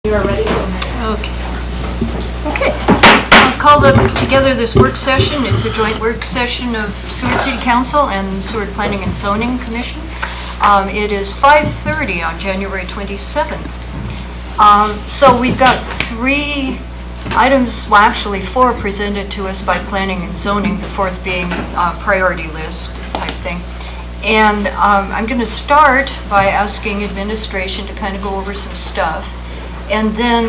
You are ready? Okay. I'll call together this work session. It's a joint work session of Seward City Council and Seward Planning and Zoning Commission. It is 5:30 on January 27th. So we've got three items, well actually four, presented to us by Planning and Zoning, the fourth being priority list type thing. And I'm going to start by asking administration to kind of go over some stuff. And then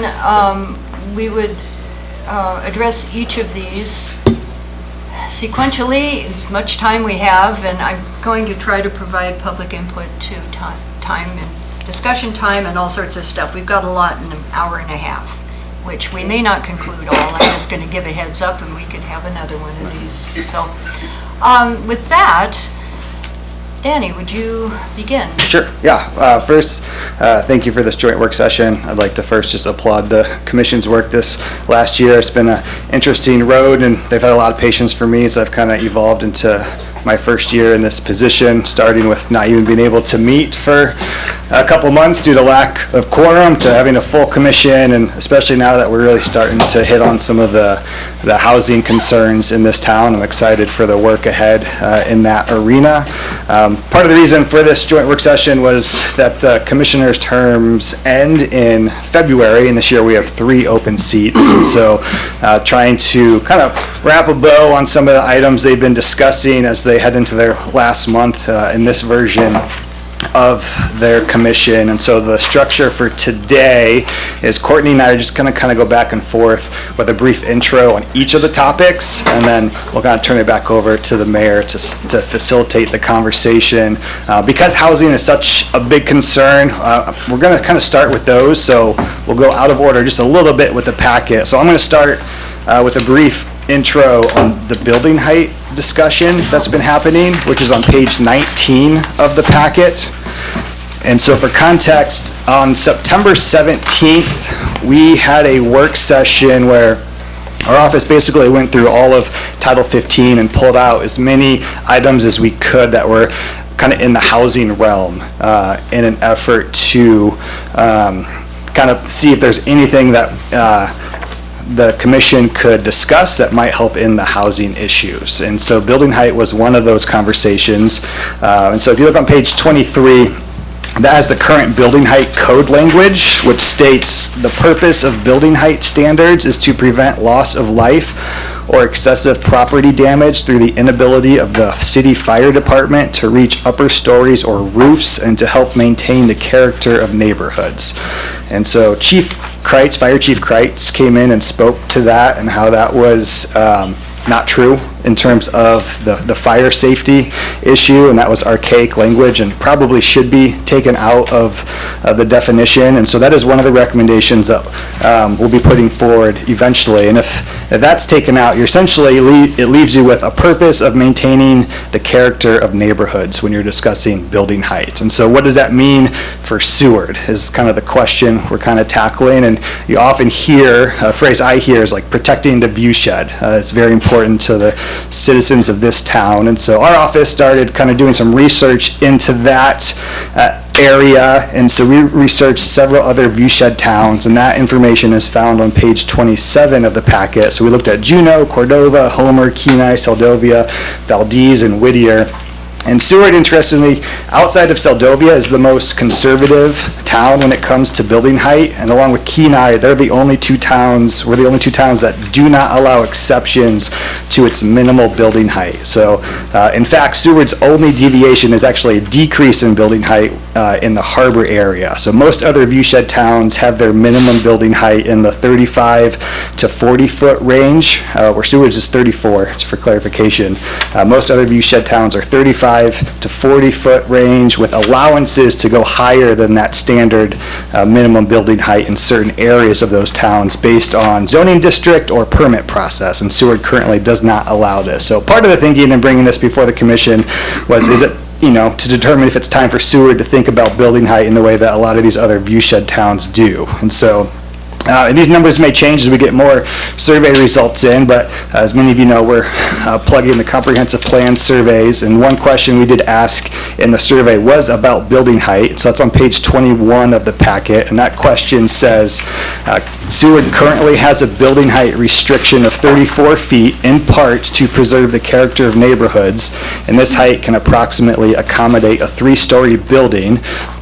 we would address each of these sequentially as much time we have, and I'm going to try to provide public input to time and discussion time and all sorts of stuff. We've got a lot in an hour and a half, which we may not conclude all. I'm just going to give a heads up and we could have another one of these. So with that, Danny, would you begin? Sure, yeah. First, thank you for this joint work session. I'd like to first just applaud the Commission's work this last year. It's been an interesting road and they've had a lot of patience for me as I've kind of evolved into my first year in this position, starting with not even being able to meet for a couple months due to lack of quorum, to having a full commission, and especially now that we're really starting to hit on some of the housing concerns in this town. I'm excited for the work ahead in that arena. Part of the reason for this joint work session was that the commissioners' terms end in February, and this year we have 3 open seats. And so trying to kind of wrap a bow on some of the items they've been discussing as they head into their last month in this version of their commission. And so the structure for today is Courtney and I are just going to kind of go back and forth with a brief intro on each of the topics, and then we'll kind of turn it back over to the mayor to facilitate the conversation. Because housing is such a big concern, we're going to kind of start with those, so we'll go out of order just a little bit with the packet. So I'm going to start with a brief intro on the building height discussion that's been happening, which is on page 19 of the packet. And so for context, on September 17th, we had a work session where our office basically went through all of Title 15 and pulled out as many items as we could that were kind of in the housing realm in an effort to kind of see if there's anything that the commission could discuss that might help in the housing issues. And so building height was one of those conversations. And so if you look on page 23, that has the current building height code language, which states the purpose of building height standards is to prevent loss of life or excessive property damage through the inability of the city fire department to reach upper stories or roofs, and to help maintain the character of neighborhoods. And so Fire Chief Kreitz came in and spoke to that and how that was not true in terms of the fire safety issue, and that was archaic language and probably should be taken out of the definition. And so that is one of the recommendations that we'll be putting forward eventually. And if that's taken out, you're essentially it leaves you with a purpose of maintaining the character of neighborhoods when you're discussing building height. And so what does that mean for Seward is kind of the question we're kind of tackling. And you often hear, a phrase I hear is like protecting the view shed. It's very important to the citizens of this town. And so our office started kind of doing some research into that area, and so we researched several other viewshed towns, and that information is found on page 27 of the packet. So we looked at Juneau, Cordova, Homer, Kenai, Seldovia, Valdez, and Whittier. And Seward, interestingly, outside of Seldovia, is the most conservative town when it comes to building height. And along with Kenai, we're the only two towns that do not allow exceptions to its minimal building height. So, in fact, Seward's only deviation is actually a decrease in building height in the harbor area. So most other viewshed towns have their minimum building height in the 35 to 40 foot range, where Seward's is 34, just for clarification. Most other viewshed towns are 35 to 40 foot range, with allowances to go higher than that standard minimum building height in certain areas of those towns based on zoning district or permit process, and Seward currently does not allow this. So part of the thinking in bringing this before the commission was, is it to determine if it's time for Seward to think about building height in the way that a lot of these other viewshed towns do. And so And these numbers may change as we get more survey results in, but as many of you know, we're plugging the comprehensive plan surveys, and one question we did ask in the survey was about building height. So that's on page 21 of the packet, and that question says, Seward currently has a building height restriction of 34 feet, in part to preserve the character of neighborhoods, and this height can approximately accommodate a 3-story building.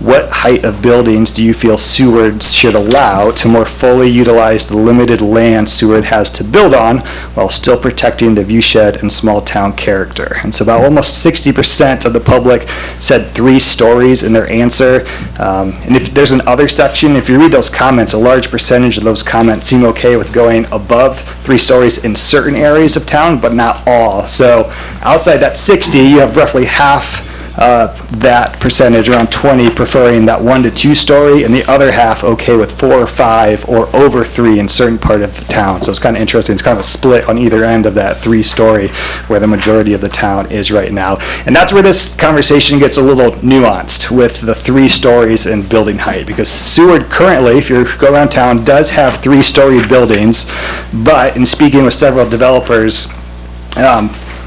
What height of buildings do you feel Seward should allow to more fully utilize the limited land Seward has to build on while still protecting the viewshed and small town character? And so about almost 60% of the public said 3 stories in their answer. And if there's an other section, if you read those comments, a large percentage of those comments seem okay with going above 3 stories in certain areas of town, but not all. So outside that 60, you have roughly half that percentage, around 20, preferring that 1 to 2 story, and the other half okay with 4 or 5 or over 3 in certain part of the town. So it's kind of interesting. It's kind of a split on either end of that 3-story where the majority of the town is right now. And that's where this conversation gets a little nuanced with the 3 stories in building height, because Seward currently, if you go around town, does have 3-story buildings, but in speaking with several developers,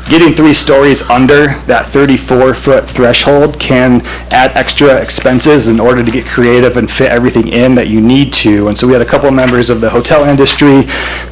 getting 3 stories under that 34-foot threshold can add extra expenses in order to get creative and fit everything in that you need to. And so we had a couple of members of the hotel industry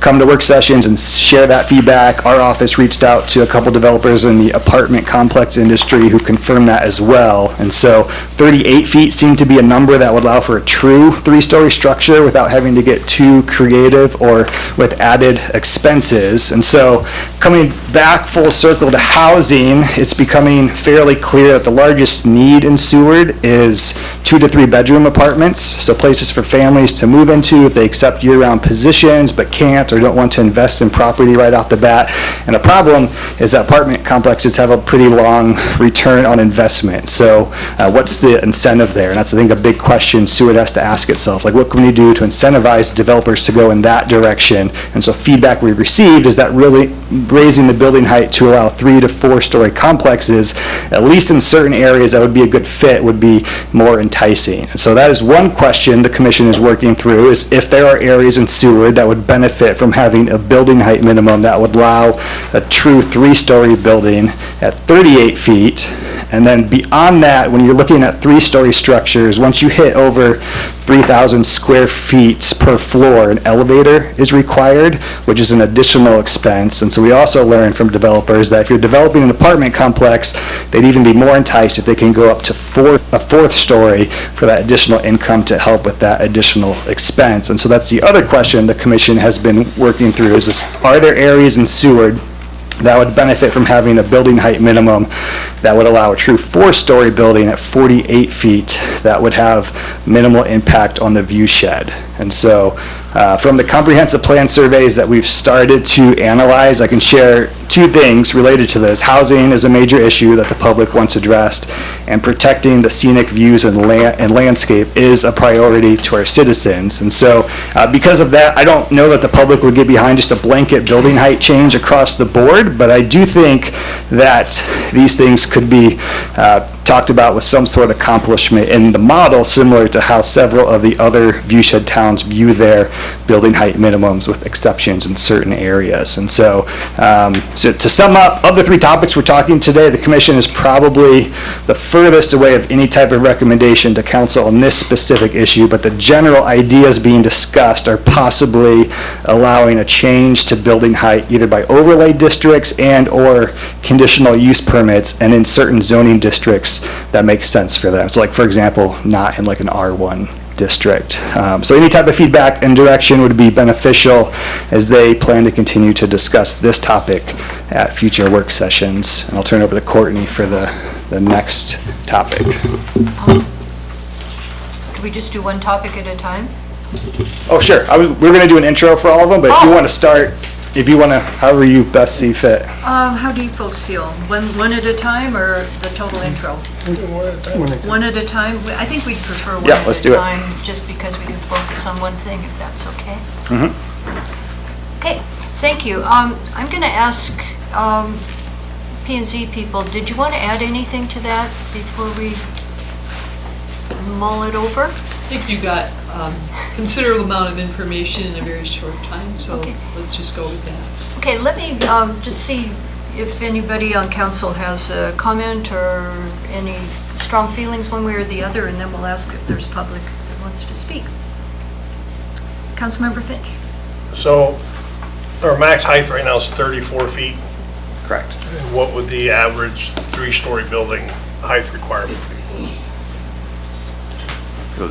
come to work sessions and share that feedback. Our office reached out to a couple developers in the apartment complex industry who confirmed that as well. And so 38 feet seemed to be a number that would allow for a true 3-story structure without having to get too creative or with added expenses. And so coming back full circle to housing, it's becoming fairly clear that the largest need in Seward is 2 to 3 bedroom apartments, so places for families to move into if they accept year-round positions but can't or don't want to invest in property right off the bat. And the problem is that apartment complexes have a pretty long return on investment. So what's the incentive there? And that's, I think, a big question Seward has to ask itself. Like, what can we do to incentivize developers to go in that direction? And so feedback we've received is that really raising the building height to allow 3 to 4-story complexes, at least in certain areas that would be a good fit, would be more enticing. So that is one question the commission is working through, is if there are areas in Seward that would benefit from having a building height minimum that would allow a true 3-story building at 38 feet. And then beyond that, when you're looking at 3-story structures, once you hit over 3,000 square feet per floor, an elevator is required, which is an additional expense. And so we also learned from developers that if you're developing an apartment complex, they'd even be more enticed if they can go up to a 4th story for that additional income to help with that additional expense. And so that's the other question the commission has been working through, is this, are there areas in Seward that would benefit from having a building height minimum that would allow a true 4-story building at 48 feet that would have minimal impact on the view shed? And so from the comprehensive plan surveys that we've started to analyze, I can share 2 things related to this. Housing is a major issue that the public wants addressed, and protecting the scenic views and landscape is a priority to our citizens. And so because of that, I don't know that the public would get behind just a blanket building height change across the board, but I do think that these things could be talked about with some sort of accomplishment in the model, similar to how several of the other viewshed towns view their building height minimums, with exceptions in certain areas. And so, so to sum up, of the 3 topics we're talking today, the commission is probably the furthest away of any type of recommendation to council on this specific issue, but the general ideas being discussed are possibly allowing a change to building height either by overlay districts and or conditional use permits, and in certain zoning districts that makes sense for them. So like, for example, not in like an R1 district. So any type of feedback and direction would be beneficial as they plan to continue to discuss this topic at future work sessions. And I'll turn over to Courtney for the next topic. Can we just do one topic at a time? Oh, sure. We're going to do an intro for all of them, but if you want to start, if you want to, however you best see fit. How do you folks feel? One at a time, or the total intro? One at a time? I think we'd prefer one at a time, just because we can focus on one thing, if that's okay. Mm-hmm. Okay, thank you. I'm going to ask P&Z people, did you want to add anything to that before we mull it over? think you got considerable amount of information in a very short time, so Okay. let's just go with that. Okay, let me just see if anybody on council has a comment or any strong feelings one way or the other, and then we'll ask if there's public that wants to speak. Councilmember Finch? So our max height right now is 34 feet. Correct. What would the average three-story building height requirement be?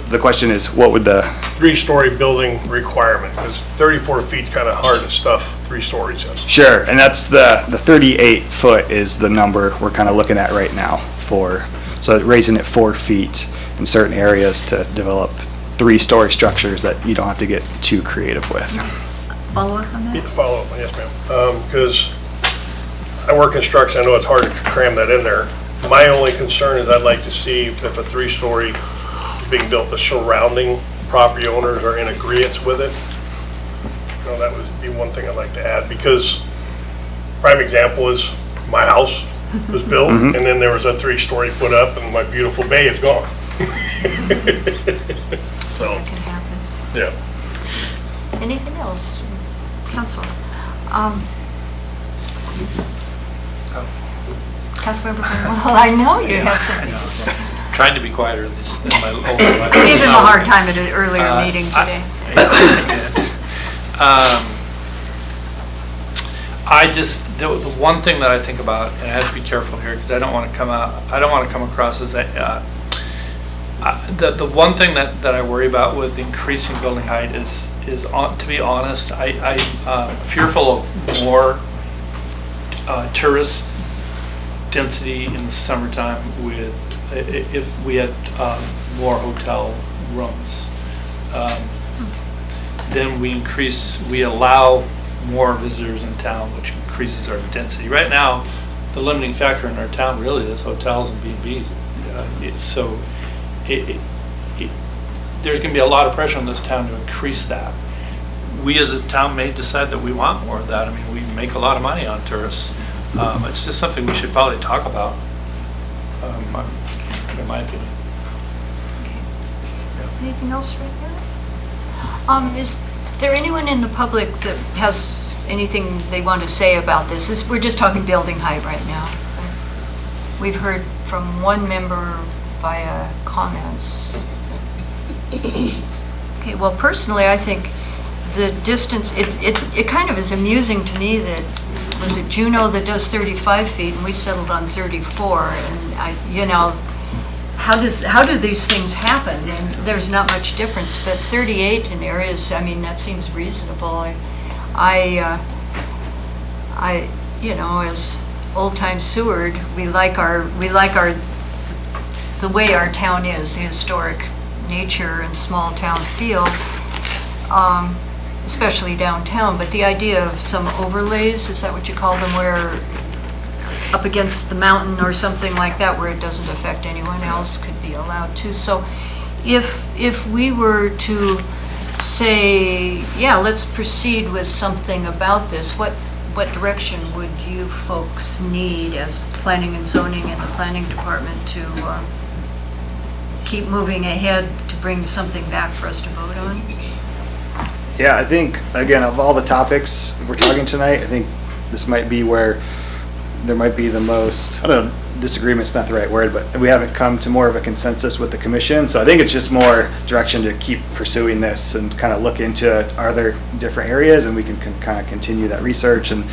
The question is, what would the, Three-story building requirement, because 34 feet is kind of hard to stuff 3 stories in. sure, and that's the 38 foot is the number we're kind of looking at right now for, so raising it 4 feet in certain areas to develop 3-story structures that you don't have to get too creative with. Follow up on Need that? to follow up, yes, ma'am. Because I work construction, I know it's hard to cram that in there. My only concern is I'd like to see if a 3-story is being built, the surrounding property owners are in agreeance with it. You know, that would be one thing I'd like to add, because prime example is my house was built, and then there was a 3-story put up, and my beautiful bay is gone. So, That can happen. yeah. Anything else? Council? Councilmember Burnwell, I know you have something to say. Trying to be quieter than my older life. Gave him a hard time at an earlier meeting today. I just, the one thing that I think about, and I have to be careful here because I don't want to come across as the one thing that I worry about with increasing building height is to be honest, I'm fearful of more tourist density in the summertime if we had more hotel rooms. Then we allow more visitors in town, which increases our density. Right now, the limiting factor in our town really is hotels and B&Bs. So there's going to be a lot of pressure on this town to increase that. We as a town may decide that we want more of that. I mean, we make a lot of money on tourists. It's just something we should probably talk about, in my opinion. Anything else right there? Is there anyone in the public that has anything they want to say about this? We're just talking building height right now. We've heard from one member via comments. Okay, well, personally, I think the distance, it kind of is amusing to me that, was it Juneau that does 35 feet and we settled on 34? And how do these things happen? And there's not much difference, but 38 in areas, I mean, that seems reasonable. As old-time Seward, we like the way our town is, the historic nature and small town feel, especially downtown. But the idea of some overlays, is that what you call them, where up against the mountain or something like that, where it doesn't affect anyone else, could be allowed too. So if we were to say, yeah, let's proceed with something about this, what direction would you folks need as planning and zoning and the planning department to keep moving ahead to bring something back for us to vote on? Yeah, I think, again, of all the topics we're talking tonight, I think this might be where there might be the most, I don't know, disagreement's not the right word, but we haven't come to more of a consensus with the commission. So I think it's just more direction to keep pursuing this and kind of look into it. Are there different areas, and we can kind of continue that research and,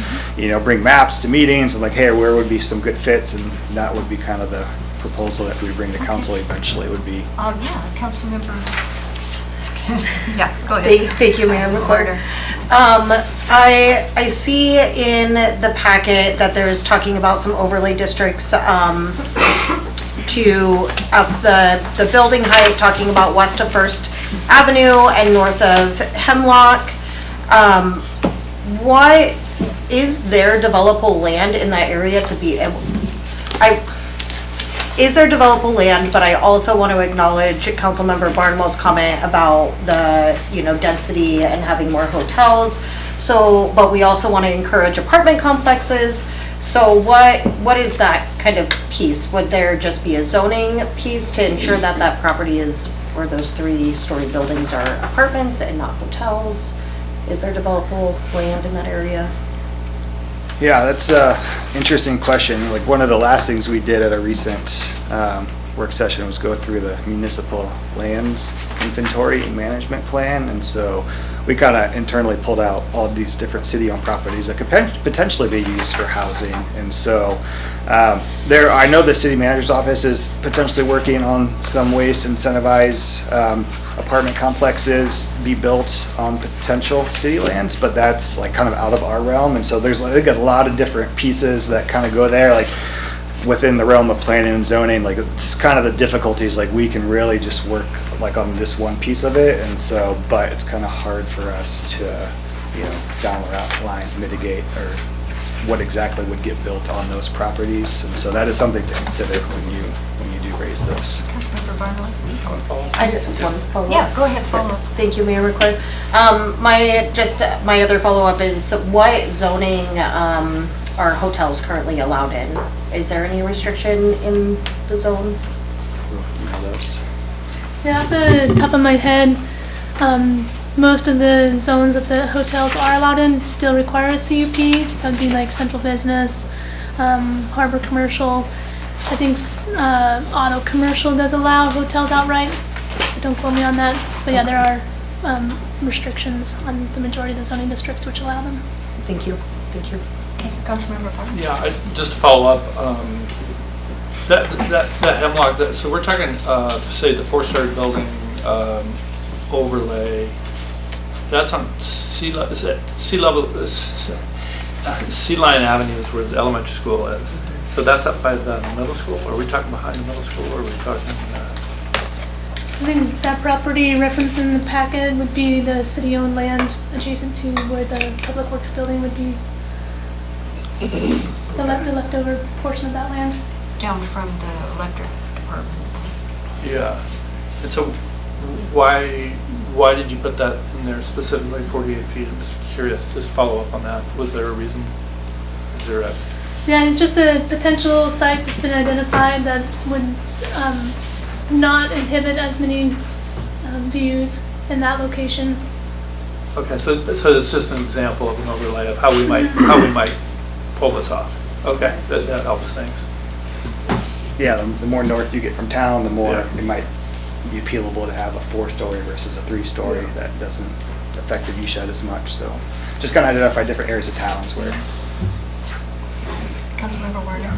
bring maps to meetings and like, hey, where would be some good fits, and that would be kind of the proposal that we bring to council eventually would be. Yeah, council member. Yeah, go ahead. Thank you, Madam Recorder. I see in the packet that there's talking about some overlay districts to up the building height, talking about west of First Avenue and north of Hemlock. What is there developable land in that area to be able? Is there developable land, but I also want to acknowledge Councilmember Barnwell's comment about the, density and having more hotels. So, but we also want to encourage apartment complexes. So what is that kind of piece? Would there just be a zoning piece to ensure that that property is where those 3-story buildings are apartments and not hotels? Is there developable land in that area? Yeah, that's a interesting question. Like, one of the last things we did at a recent work session was go through the municipal lands inventory and management plan. And so we kind of internally pulled out all these different city-owned properties that could potentially be used for housing. And so I know the city manager's office is potentially working on some ways to incentivize apartment complexes be built on potential city lands, but that's like kind of out of our realm. And so there's, I think, a lot of different pieces that kind of go there, like within the realm of planning and zoning. Like, it's kind of the difficulties, like we can really just work like on this one piece of it. And so, but it's kind of hard for us to, you know, down the line mitigate or what exactly would get built on those properties. And so that is something to consider when you do raise this. Councilmember Barnwell? I just want to follow up. Yeah, go ahead, follow up. Thank you, Mayor McClure. My other follow-up is, what zoning are hotels currently allowed in? Is there any restriction in the zone? You know those? Yeah, off the top of my head, most of the zones that the hotels are allowed in still require a CUP. That would be like central business, harbor commercial. I think auto commercial does allow hotels outright. But don't quote me on that. But yeah, there are restrictions on the majority of the zoning districts which allow them. Thank you. Thank you. Okay, Councilmember Barnwell? Yeah, just to follow up, that Hemlock, so we're talking, say, the 4-story building overlay, that's on Sea Line Avenue is where the elementary school is. So that's up by the middle school? Are we talking behind the middle school, or are we talking? I think that property referenced in the packet would be the city-owned land adjacent to where the Public Works building would be. The leftover portion of that land. Down from the electric department. Yeah. And so why did you put that in there specifically, 48 feet? I'm just curious, just follow up on that. Was there a reason? Is there a... Yeah, it's just a potential site that's been identified that would not inhibit as many views in that location. Okay, so it's just an example of an overlay of how we might pull this off. Okay, that helps things. Yeah, the more north you get from town, the more Yeah. it might be appealable to have a 4-story versus a 3-story. That doesn't affect the view shed as much. So just kind of identify different areas of towns where. Councilmember Warner?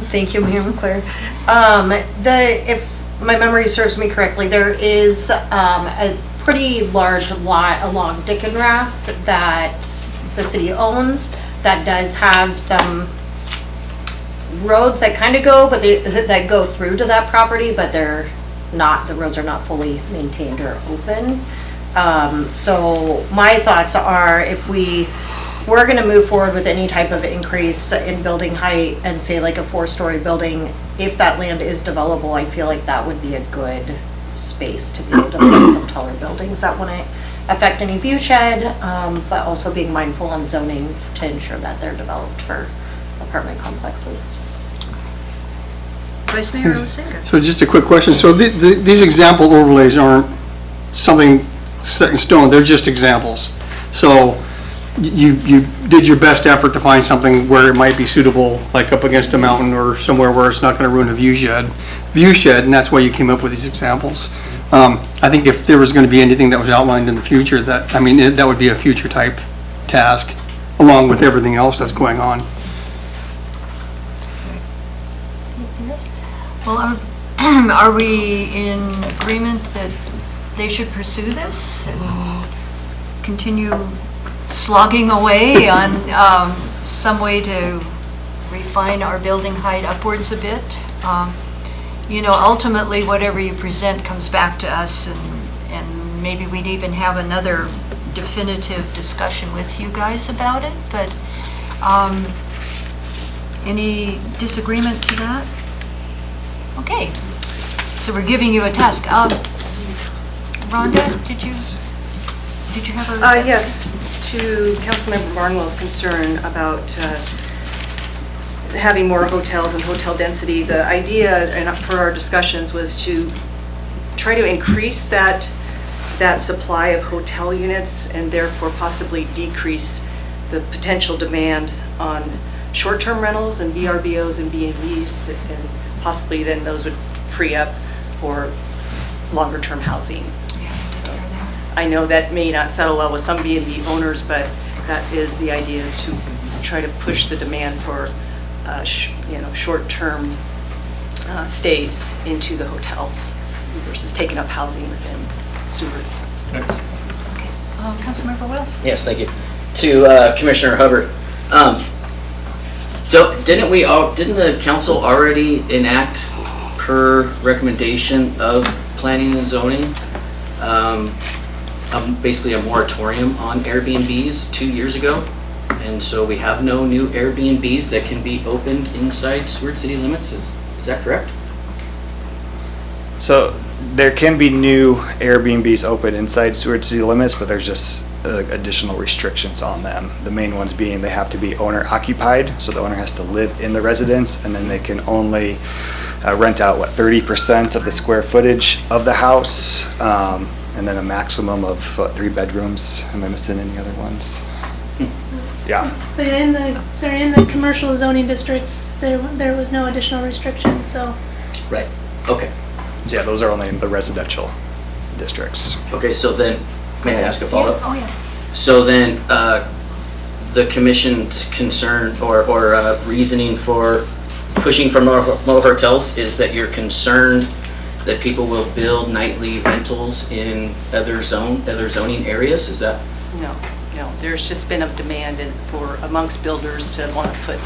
Thank you, Mayor McClure. If my memory serves me correctly, there is a pretty large lot along Dickenrath that the city owns that does have some roads that kind of go, but that go through to that property, but they're not, the roads are not fully maintained or open. So my thoughts are, if we're going to move forward with any type of increase in building height and say like a 4-story building, if that land is developable, I feel like that would be a good space to be able to put some taller buildings that wouldn't affect any view shed, but also being mindful on zoning to ensure that they're developed for apartment complexes. Vice Mayor Alessinger? So just a quick question. So these example overlays aren't something set in stone, they're just examples. So you did your best effort to find something where it might be suitable, like up against a mountain or somewhere where it's not going to ruin a view shed, and that's why you came up with these examples. I think if there was going to be anything that was outlined in the future, that would be a future type task, along with everything else that's going on. Well, are we in agreement that they should pursue this and continue slogging away on some way to refine our building height upwards a bit? You know, ultimately, whatever you present comes back to us, and maybe we'd even have another definitive discussion with you guys about it, but any disagreement to that? Okay, so we're giving you a task. Rhonda, did you have a? Yes, to Councilmember Barnwell's concern about having more hotels and hotel density, the idea and for our discussions was to try to increase that supply of hotel units and therefore possibly decrease the potential demand on short-term rentals and VRBOs and B&Bs, and possibly then those would free up for longer-term housing. So I know that may not settle well with some B&B owners, but that is the idea, is to try to push the demand for short-term stays into the hotels versus taking up housing within Seward. Councilmember Wells? Yes, thank you. To Commissioner Hubbard, didn't the council already enact, per recommendation of planning and zoning, basically a moratorium on Airbnbs 2 years ago? And so we have no new Airbnbs that can be opened inside Seward city limits, is that correct? So there can be new Airbnbs open inside Seward city limits, but there's just additional restrictions on them. The main ones being they have to be owner occupied, so the owner has to live in the residence, and then they can only rent out, 30% of the square footage of the house, and then a maximum of 3 bedrooms. Am I missing any other ones? Yeah. But in the commercial zoning districts, there was no additional restrictions, so. Right, okay. Yeah, those are only in the residential districts. Okay, so then, may I ask a follow-up? Oh, yeah. So then, the commission's concern or reasoning for pushing for more hotels is that you're concerned that people will build nightly rentals in other zoning areas, is that? No, there's just been a demand for amongst builders to want to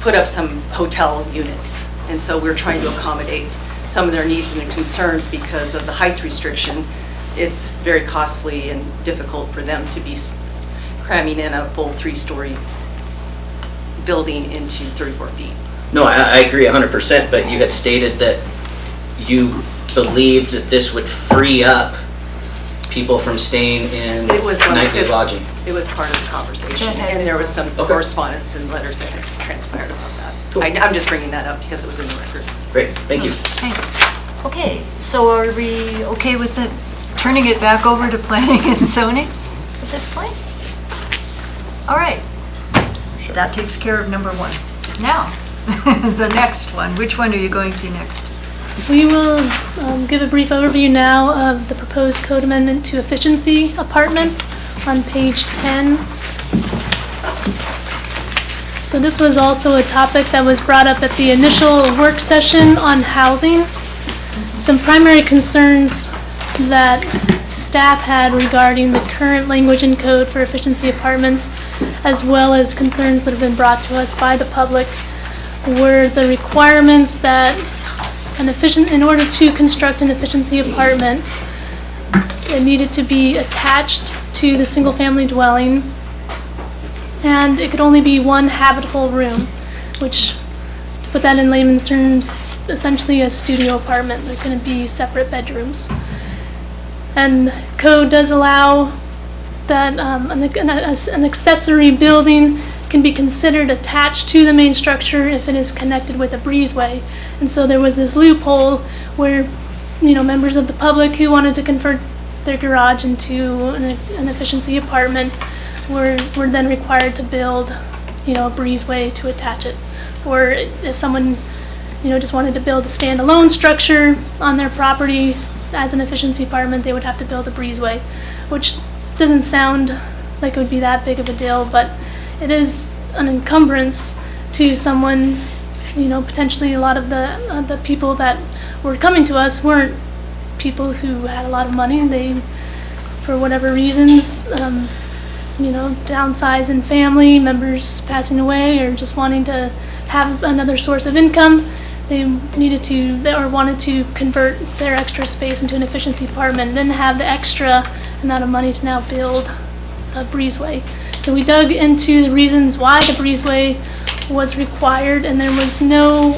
put up some hotel units. And so we're trying to accommodate some of their needs and their concerns because of the height restriction. It's very costly and difficult for them to be cramming in a full 3-story building into 34 feet. No, I agree 100%, but you had stated that you believed that this would free up people from staying in nightly lodging. It was part of the conversation, and there was some correspondence and letters that had transpired about that. Cool. I'm just bringing that up because it was in the record. Great, thank you. Thanks. Okay, so are we okay with turning it back over to planning and zoning at this point? All right. That takes care of number 1. Now, the next one. Which one are you going to next? We will give a brief overview now of the proposed code amendment to efficiency apartments on page 10. So this was also a topic that was brought up at the initial work session on housing. Some primary concerns that staff had regarding the current language in code for efficiency apartments, as well as concerns that have been brought to us by the public, were the requirements that in order to construct an efficiency apartment, it needed to be attached to the single-family dwelling, and it could only be one habitable room, which, to put that in layman's terms, essentially a studio apartment. There couldn't be separate bedrooms. And code does allow that an accessory building can be considered attached to the main structure if it is connected with a breezeway. And so there was this loophole where, members of the public who wanted to convert their garage into an efficiency apartment were then required to build, a breezeway to attach it. Or if someone, just wanted to build a standalone structure on their property as an efficiency apartment, they would have to build a breezeway, which doesn't sound like it would be that big of a deal, but it is an encumbrance to someone. Potentially a lot of the people that were coming to us weren't people who had a lot of money. They, for whatever reasons, downsize in family, members passing away, or just wanting to have another source of income, they wanted to convert their extra space into an efficiency apartment and then have the extra amount of money to now build a breezeway. So we dug into the reasons why the breezeway was required, and there was no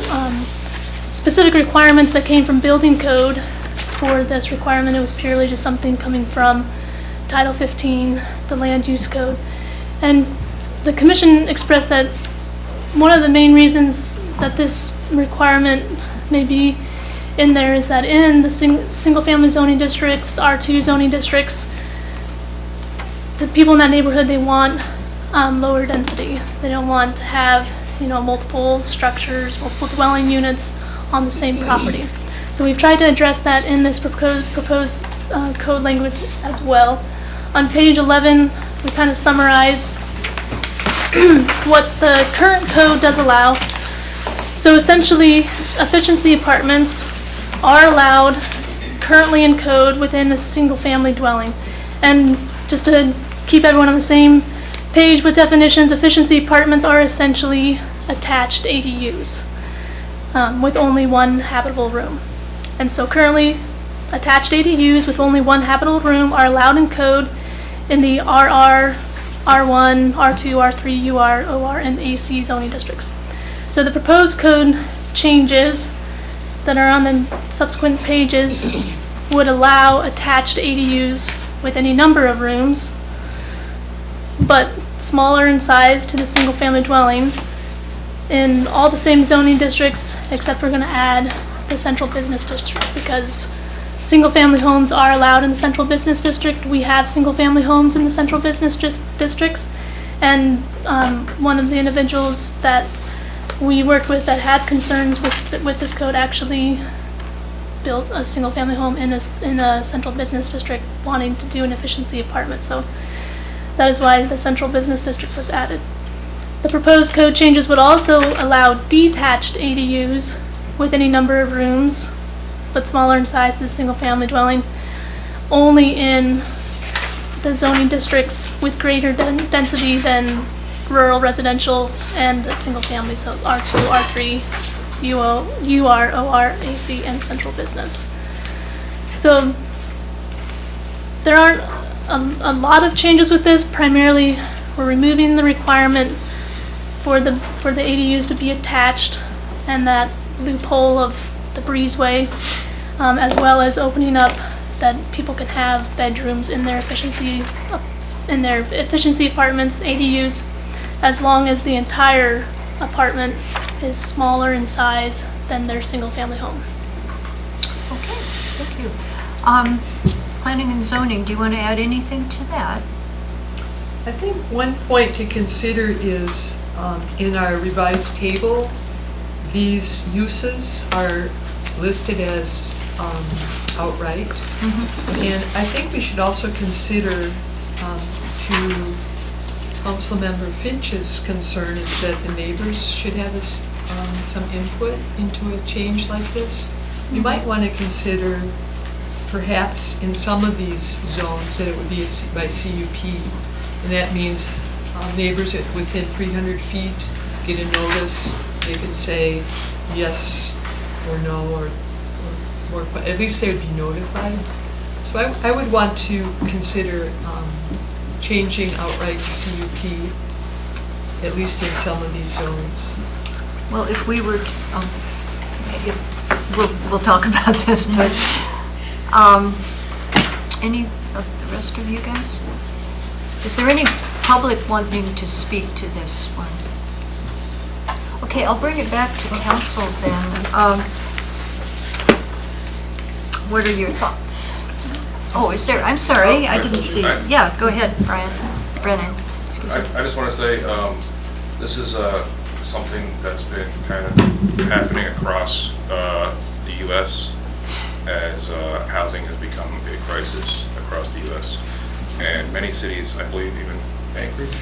specific requirements that came from building code for this requirement. It was purely just something coming from Title 15, the land use code. And the commission expressed that one of the main reasons that this requirement may be in there is that in the single-family zoning districts, R2 zoning districts, the people in that neighborhood, they want lower density. They don't want to have, multiple structures, multiple dwelling units on the same property. So we've tried to address that in this proposed code language as well. On page 11, we kind of summarize what the current code does allow. So essentially, efficiency apartments are allowed currently in code within a single-family dwelling. And just to keep everyone on the same page with definitions, efficiency apartments are essentially attached ADUs with only one habitable room. And so currently, attached ADUs with only one habitable room are allowed in code in the RR, R1, R2, R3, UR, OR, and AC zoning districts. So the proposed code changes that are on the subsequent pages would allow attached ADUs with any number of rooms, but smaller in size to the single-family dwelling in all the same zoning districts, except we're going to add the central business district, because single-family homes are allowed in the central business district. We have single-family homes in the central business districts, and one of the individuals that we worked with that had concerns with this code actually built a single-family home in a central business district, wanting to do an efficiency apartment. So that is why the central business district was added. The proposed code changes would also allow detached ADUs with any number of rooms, but smaller in size to the single-family dwelling, only in the zoning districts with greater density than rural residential and a single-family, so R2, R3, UR, OR, AC, and central business. So there aren't a lot of changes with this. Primarily, we're removing the requirement for the ADUs to be attached and that loophole of the breezeway, as well as opening up that people can have bedrooms in their efficiency apartments, ADUs, as long as the entire apartment is smaller in size than their single-family home. Okay, thank you. Planning and zoning, do you want to add anything to that? I think one point to consider is in our revised table, these uses are listed as outright. And I think we should also consider to Councilmember Finch's concern is that the neighbors should have some input into a change like this. You might want to consider perhaps in some of these zones that it would be by CUP. And that means neighbors within 300 feet get a notice. They can say yes or no, or at least they would be notified. So I would want to consider changing outright to CUP, at least in some of these zones. Well, if we were, we'll talk about this, but any of the rest of you guys? Is there any public wanting to speak to this one? Okay, I'll bring it back to council then. What are your thoughts? Oh, is there, I'm sorry, I didn't see. Yeah, go ahead, Brennan, excuse me. I just want to say, this is something that's been kind of happening across the U.S. as housing has become a big crisis across the U.S. And many cities, I believe even Anchorage,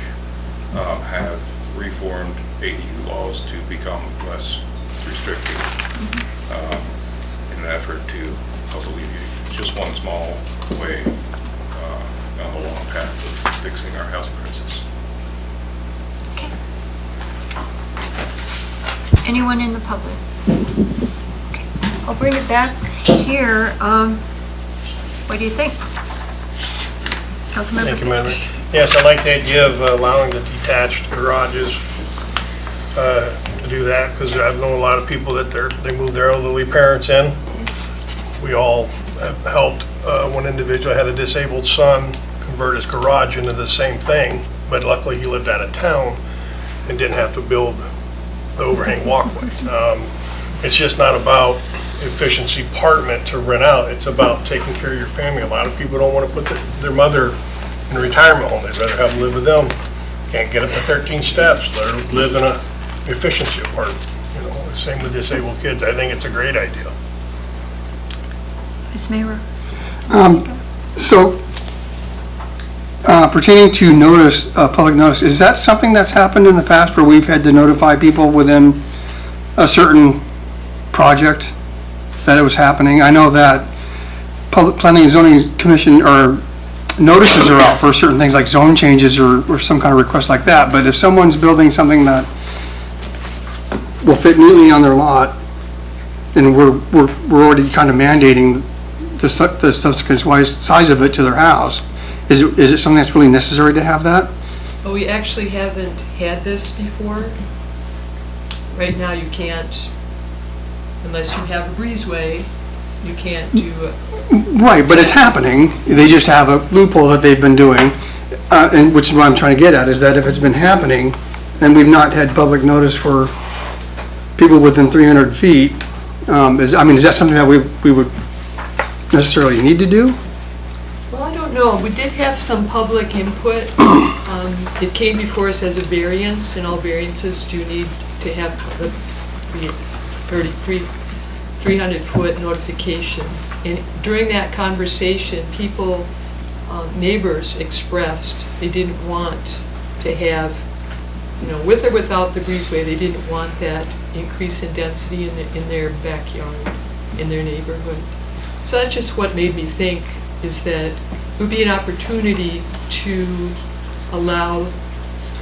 have reformed ADU laws to become less restrictive in an effort to help alleviate. It's just one small way on the long path of fixing our housing crisis. Okay. Anyone in the public? Okay. I'll bring it back here. What do you think? Councilmember Thank you, Madam. Finch. Yes, I like the idea of allowing the detached garages to do that, because I've known a lot of people that they move their elderly parents in. We all have helped. One individual had a disabled son convert his garage into the same thing, but luckily he lived out of town and didn't have to build the overhang walkway. It's just not about efficiency apartment to rent out. It's about taking care of your family. A lot of people don't want to put their mother in a retirement home. They'd rather have them live with them. Can't get up to 13 steps. Let her live in a efficiency apartment. You know, same with disabled kids. I think it's a great idea. Ms. Mayor? So pertaining to notice, public notice, is that something that's happened in the past where we've had to notify people within a certain project that it was happening? I know that Public Planning and Zoning Commission, or notices are out for certain things like zone changes or some kind of request like that, but if someone's building something that will fit neatly on their lot, and we're already kind of mandating the subsequent size of it to their house, is it something that's really necessary to have that? But we actually haven't had this before. Right now, you can't, unless you have a breezeway, you can't do Right, but it's happening. They just have a loophole that they've been doing, and which is what I'm trying to get at, is that if it's been happening, and we've not had public notice for people within 300 feet, is that something that we would necessarily need to do? Well, I don't know. We did have some public input. It came before us as a variance, and all variances do need to have the 300-foot notification. And during that conversation, people, neighbors expressed they didn't want to have, with or without the breezeway, they didn't want that increase in density in their backyard, in their neighborhood. So that's just what made me think, is that it would be an opportunity to allow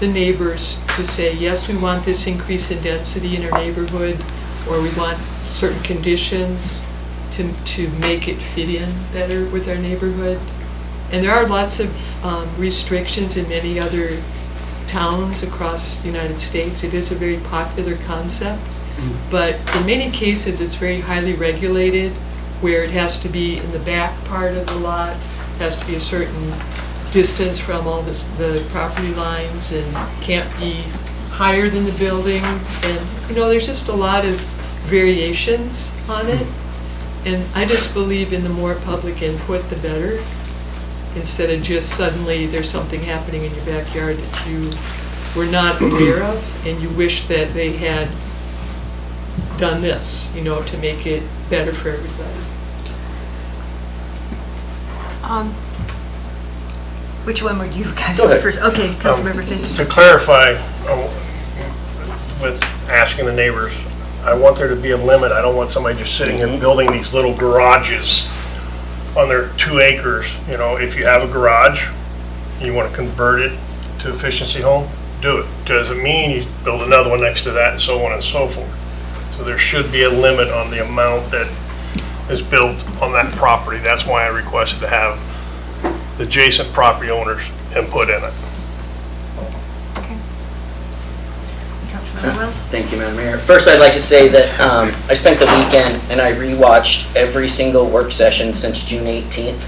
the neighbors to say, yes, we want this increase in density in our neighborhood, or we want certain conditions to make it fit in better with our neighborhood. And there are lots of restrictions in many other towns across the United States. It is a very popular concept, but in many cases it's very highly regulated, where it has to be in the back part of the lot, has to be a certain distance from all the property lines, and can't be higher than the building. And there's just a lot of variations on it. And I just believe in the more public input, the better, instead of just suddenly there's something happening in your backyard that you were not aware of, and you wish that they had done this, to make it better for everybody. Which one would you guys Go go ahead. first? Okay, Councilmember Finn. To clarify, with asking the neighbors, I want there to be a limit. I don't want somebody just sitting here building these little garages on their 2 acres. If you have a garage, and you want to convert it to efficiency home, do it. Doesn't mean you build another one next to that, and so on and so forth. So there should be a limit on the amount that is built on that property. That's why I requested to have the adjacent property owners input in it. Councilmember Wells? Thank you, Madam Mayor. First, I'd like to say that I spent the weekend and I rewatched every single work session since June 18th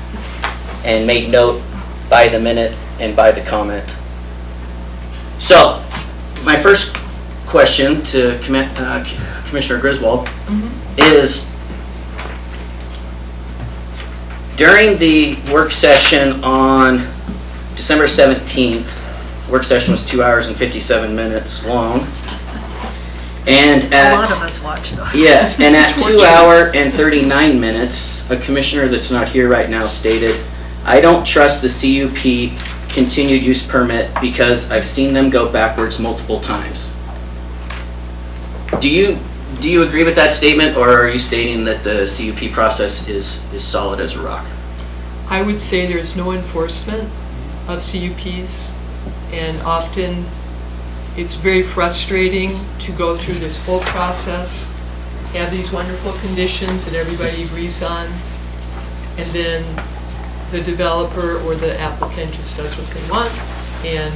and made note by the minute and by the comment. So, my first question to Commissioner Griswold is, during the work session on December 17th, work session was 2 hours and 57 minutes long. And A lot of us watch those. Yes, and at 2 hour and 39 minutes, a commissioner that's not here right now stated, "I don't trust the CUP continued use permit because I've seen them go backwards multiple times." Do you agree with that statement, or are you stating that the CUP process is solid as a rock? I would say there's no enforcement of CUPs, and often it's very frustrating to go through this whole process, have these wonderful conditions that everybody agrees on, and then the developer or the applicant just does what they want, and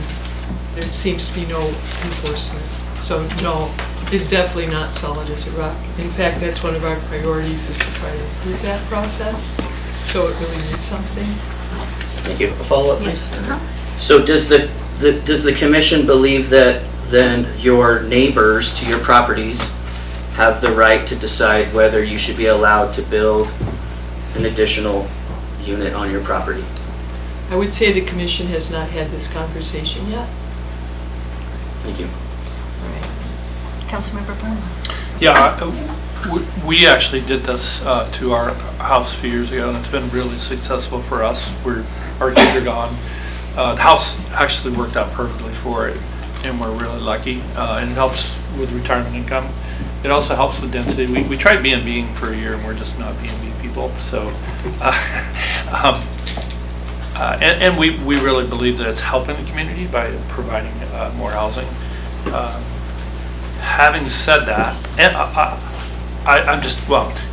there seems to be no enforcement. So no, it's definitely not solid as a rock. In fact, that's one of our priorities, is to try to improve that process, so it really needs something. Thank you. A follow-up, please? Yes. So does the commission believe that then your neighbors to your properties have the right to decide whether you should be allowed to build an additional unit on your property. I would say the commission has not had this conversation yet. Thank you. Councilmember Burnham? Yeah, we actually did this to our house a few years ago, and it's been really successful for us. Our kids are gone. The house actually worked out perfectly for it, and we're really lucky. And it helps with retirement income. It also helps with density. We tried B&Bing for a year, and we're just not B&B people. So, and we really believe that it's helping the community by providing more housing. Having said that, and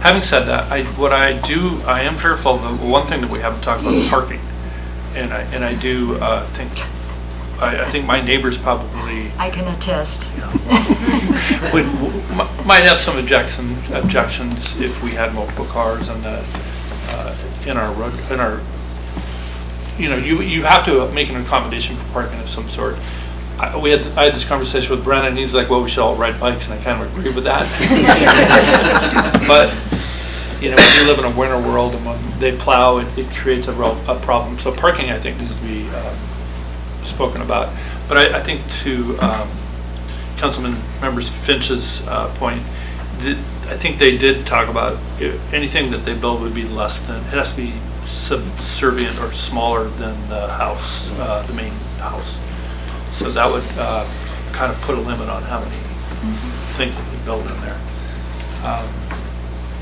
having said that, I am fearful of the one thing that we haven't talked about is parking. And I do think my neighbors probably I can attest. might have some objections if we had multiple cars and in our you have to make an accommodation for parking of some sort. I had this conversation with Brennan, and he's like, well, we should all ride bikes, and I kind of agree with that. But, when you live in a winter world and when they plow, it creates a problem. So parking, I think, needs to be spoken about. But I think to Councilman Members Finch's point, I think they did talk about anything that they build would be less than, it has to be subservient or smaller than the house, the main house. So that would kind of put a limit on how many things that we build in there.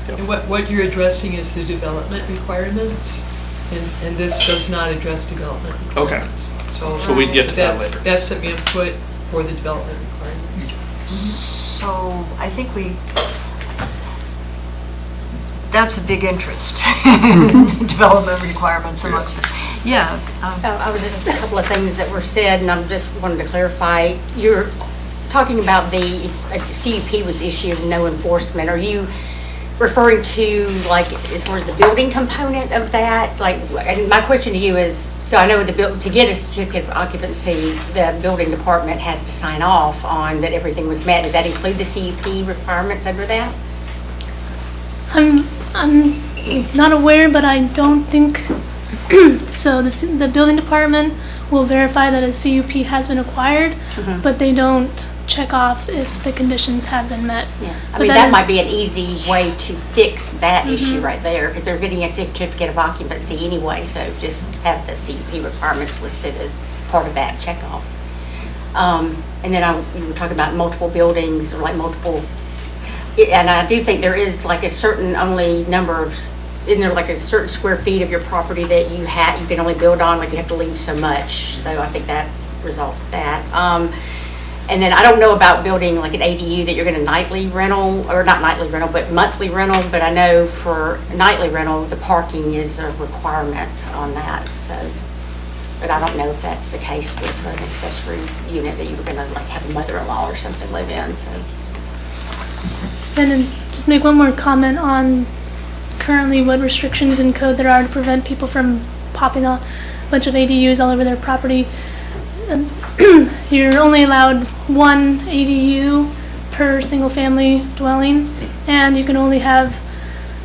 And what you're addressing is the development requirements, and this does not address development requirements. Okay. So we'd get to that later. That's some input for the development requirements. So I think that's a big interest, development requirements amongst them. Yeah. I was just, a couple of things that were said, and I just wanted to clarify. You're talking about the CUP was issued, no enforcement. Are you referring to, like, as far as the building component of that? Like, and my question to you is, so I know to get a certificate of occupancy, the building department has to sign off on that everything was met. Does that include the CUP requirements under that? I'm not aware, but I don't think so. The building department will verify that a CUP has been acquired, but they don't check off if the conditions have been met. Yeah, I mean, that might be an easy way to fix that issue right there, because they're getting a certificate of occupancy anyway, so just have the CUP requirements listed as part of that checkoff. And then we were talking about multiple buildings, or like multiple, and I do think there is like a certain only number of, isn't there like a certain square feet of your property that you can only build on, like you have to leave so much, so I think that resolves that. And then I don't know about building like an ADU that you're going to nightly rental, or not nightly rental, but monthly rental, but I know for nightly rental, the parking is a requirement on that, so, but I don't know if that's the case with an accessory unit that you were going to like have a mother-in-law or something live in, so. And then just make one more comment on currently what restrictions in code there are to prevent people from popping a bunch of ADUs all over their property. You're only allowed one ADU per single family dwelling, and you can only have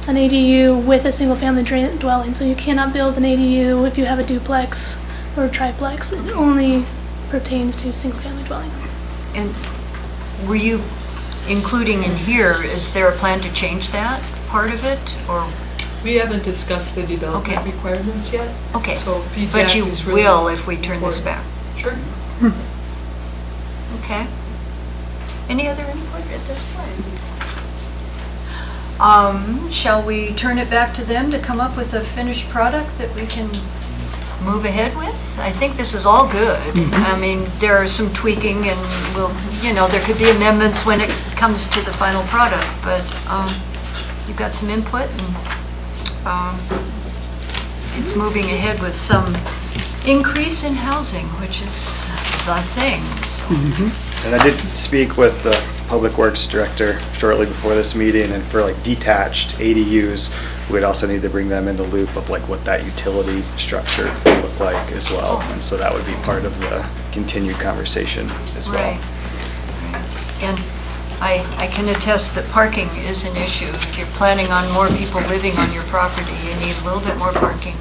an ADU with a single family dwelling. So you cannot build an ADU if you have a duplex or a triplex. It only pertains to single family dwelling. And were you including in here, is there a plan to change that part of it, or? We haven't discussed the development requirements yet. Okay, so but you will if we turn this back. Sure. Okay. Any other input at this point? Shall we turn it back to them to come up with a finished product that we can move ahead with? I think this is all good. I mean, there are some tweaking, and there could be amendments when it comes to the final product, but you've got some input, and it's moving ahead with some increase in housing, which is the thing. So. And I did speak with the Public Works Director shortly before this meeting, and for like detached ADUs, we'd also need to bring them in the loop of like what that utility structure would look like as well. And so that would be part of the continued conversation as well. Right. And I can attest that parking is an issue. If you're planning on more people living on your property, you need a little bit more parking.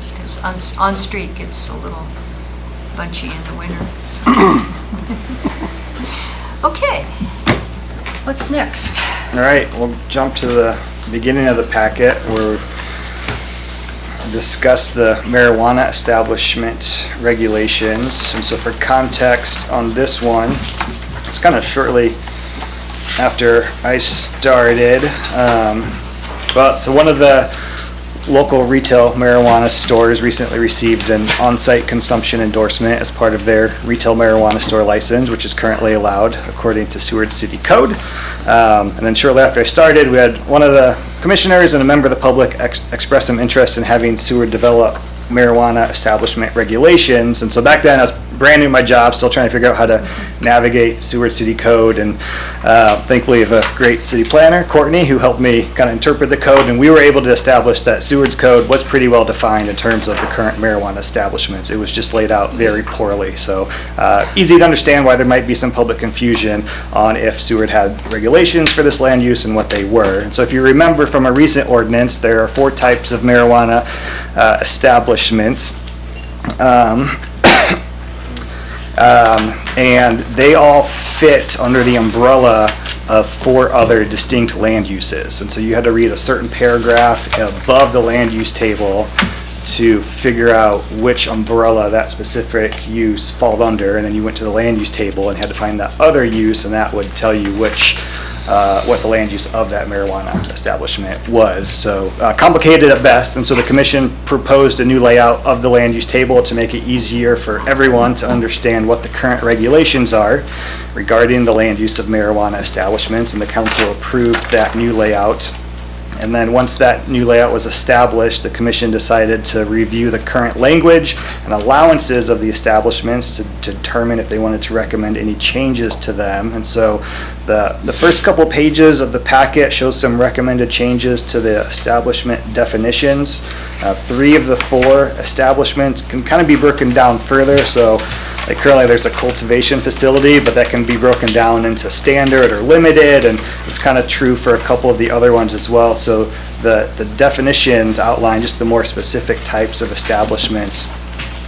Because on-street gets a little bunchy in the winter. Okay, what's next? All right, we'll jump to the beginning of the packet where we discuss the marijuana establishment regulations. And so for context on this one, it's kind of shortly after I started. So one of the local retail marijuana stores recently received an on-site consumption endorsement as part of their retail marijuana store license, which is currently allowed according to Seward City Code. And then shortly after I started, we had one of the commissioners and a member of the public express some interest in having Seward develop marijuana establishment regulations. And so back then I was brand new in my job, still trying to figure out how to navigate Seward City Code, and thankfully I have a great city planner, Courtney, who helped me kind of interpret the code, and we were able to establish that Seward's code was pretty well defined in terms of the current marijuana establishments. It was just laid out very poorly, so easy to understand why there might be some public confusion on if Seward had regulations for this land use and what they were. And so if you remember from a recent ordinance, there are 4 types of marijuana establishments. And they all fit under the umbrella of 4 other distinct land uses. And so you had to read a certain paragraph above the land use table to figure out which umbrella that specific use fall under, and then you went to the land use table and had to find that other use, and that would tell you which what the land use of that marijuana establishment was. So complicated at best, and so the commission proposed a new layout of the land use table to make it easier for everyone to understand what the current regulations are regarding the land use of marijuana establishments, and the council approved that new layout. And then once that new layout was established, the commission decided to review the current language and allowances of the establishments to determine if they wanted to recommend any changes to them. And so the first couple pages of the packet shows some recommended changes to the establishment definitions. 3 of the 4 establishments can kind of be broken down further. So like currently there's a cultivation facility, but that can be broken down into standard or limited, and it's kind of true for a couple of the other ones as well. So the definitions outline just the more specific types of establishments.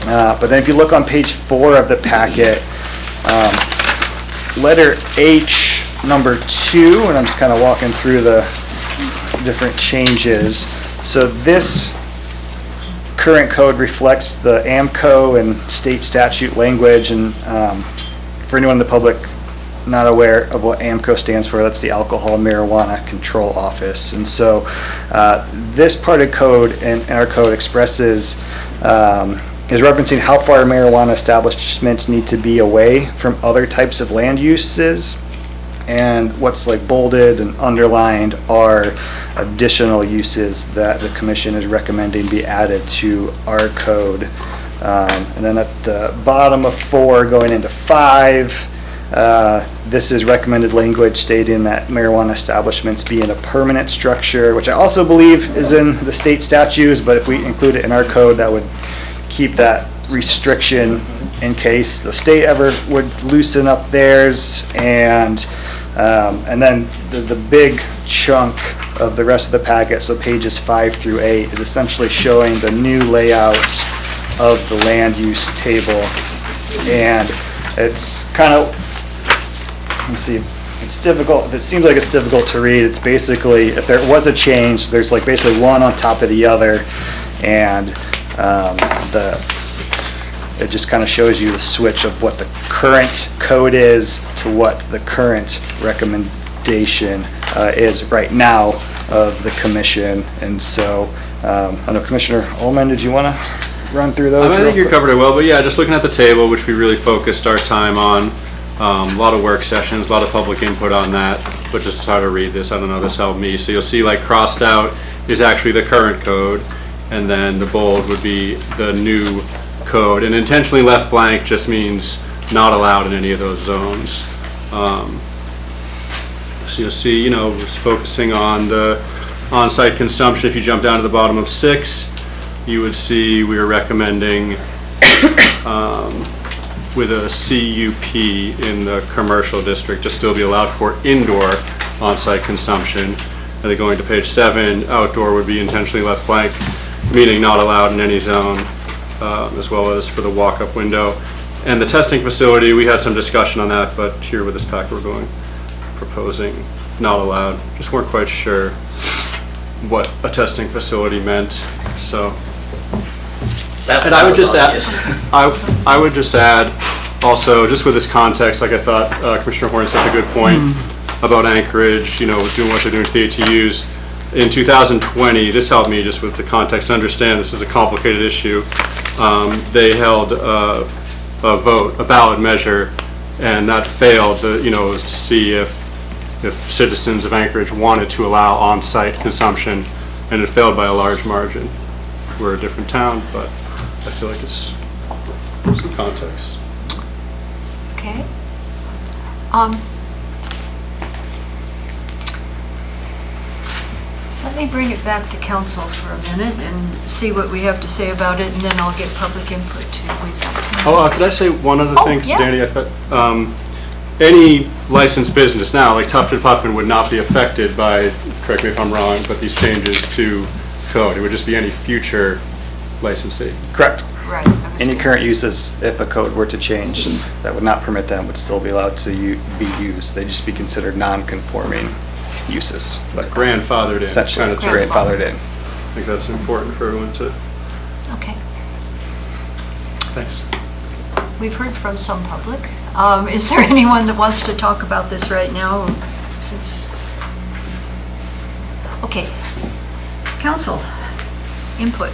But then if you look on page 4 of the packet, letter H, number 2, and I'm just kind of walking through the different changes. So this current code reflects the AMCO and state statute language, and for anyone in the public not aware of what AMCO stands for, that's the Alcohol and Marijuana Control Office. And so this part of code in our code expresses is referencing how far marijuana establishments need to be away from other types of land uses, and what's like bolded and underlined are additional uses that the commission is recommending be added to our code. And then at the bottom of 4 going into 5, this is recommended language stating that marijuana establishments be in a permanent structure, which I also believe is in the state statutes, but if we include it in our code, that would keep that restriction in case the state ever would loosen up theirs. And then the big chunk of the rest of the packet, so pages 5 through 8, is essentially showing the new layout of the land use table. And it's kind of, let's see, it's difficult, it seems like it's difficult to read. It's basically, if there was a change, there's like basically one on top of the other, and it just kind of shows you the switch of what the current code is to what the current recommendation is right now of the commission. And so, I know Commissioner Ullman, did you want to run through those? I think you covered it well, but yeah, just looking at the table, which we really focused our time on, a lot of work sessions, a lot of public input on that, but just how to read this, I don't know, this helped me. So you'll see like crossed out is actually the current code, and then the bold would be the new code, and intentionally left blank just means not allowed in any of those zones. So you'll see, you know, just focusing on the on-site consumption. If you jump down to the bottom of 6, you would see we are recommending with a CUP in the commercial district to still be allowed for indoor on-site consumption. And then going to page 7, outdoor would be intentionally left blank, meaning not allowed in any zone, as well as for the walk-up window. And the testing facility, we had some discussion on that, but here with this pack, we're proposing not allowed. Just weren't quite sure what a testing facility meant, so. And I would just add, I would just add, also, just with this context, like I thought Commissioner Horn said a good point about Anchorage, doing what they're doing to the ATUs. In 2020, this helped me just with the context to understand this is a complicated issue. They held a vote, a ballot measure, and that failed. It was to see if citizens of Anchorage wanted to allow on-site consumption, and it failed by a large margin. We're a different town, but I feel like it's some context. Okay. Let me bring it back to council for a minute and see what we have to say about it, and then I'll get public input too. We've got 2 minutes. Could I say one other thing? 'Cause yeah. Danny, I thought, any licensed business now, like Tufted Puffin, would not be affected by, correct me if I'm wrong, but these changes to code. It would just be any future licensee. Correct. Right. Any current uses, if a code were to change, that would not permit them, would still be allowed to be used. They'd just be considered non-conforming uses. But grandfathered in. Essentially, kind of it's grandfathered in. I think that's important for everyone to, Okay. thanks. We've heard from some public. Is there anyone that wants to talk about this right now? Okay. Council, input.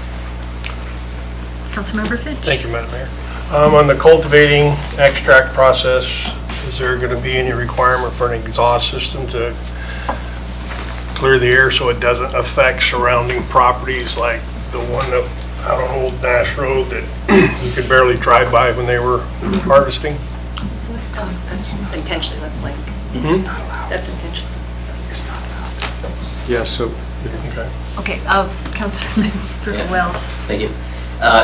Councilmember Finch. Thank you, Madam Mayor. On the cultivating extract process, is there going to be any requirement for an exhaust system to clear the air so it doesn't affect surrounding properties like the one out on Old Nash Road that you could barely drive by when they were harvesting? That's intentionally left blank. That's intentional. Yeah, so. Okay, Councilmember Wells. Thank you.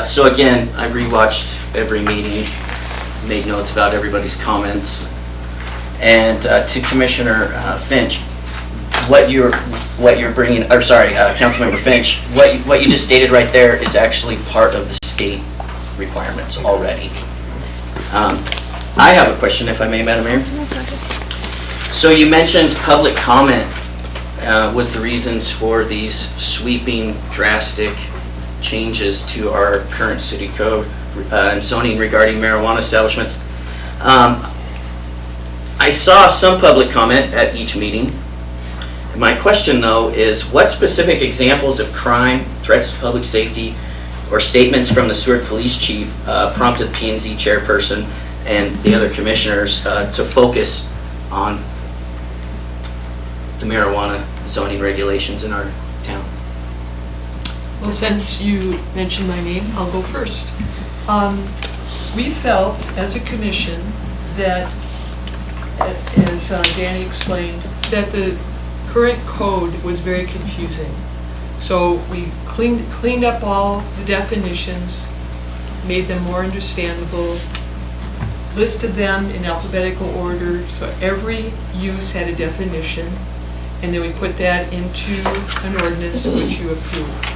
So again, I rewatched every meeting, made notes about everybody's comments. And to Commissioner Finch, what you're bringing, or sorry, Councilmember Finch, what you just stated right there is actually part of the state requirements already. I have a question, if I may, Madam Mayor. So you mentioned public comment was the reasons for these sweeping, drastic changes to our current city code and zoning regarding marijuana establishments. I saw some public comment at each meeting. My question, though, is what specific examples of crime, threats to public safety, or statements from the Seward Police Chief prompted P&Z chairperson and the other commissioners to focus on the marijuana zoning regulations in our town? Well, since you mentioned my name, I'll go first. We felt, as a commission, that, as Danny explained, that the current code was very confusing. So we cleaned up all the definitions, made them more understandable, listed them in alphabetical order, so every use had a definition, and then we put that into an ordinance which you approved.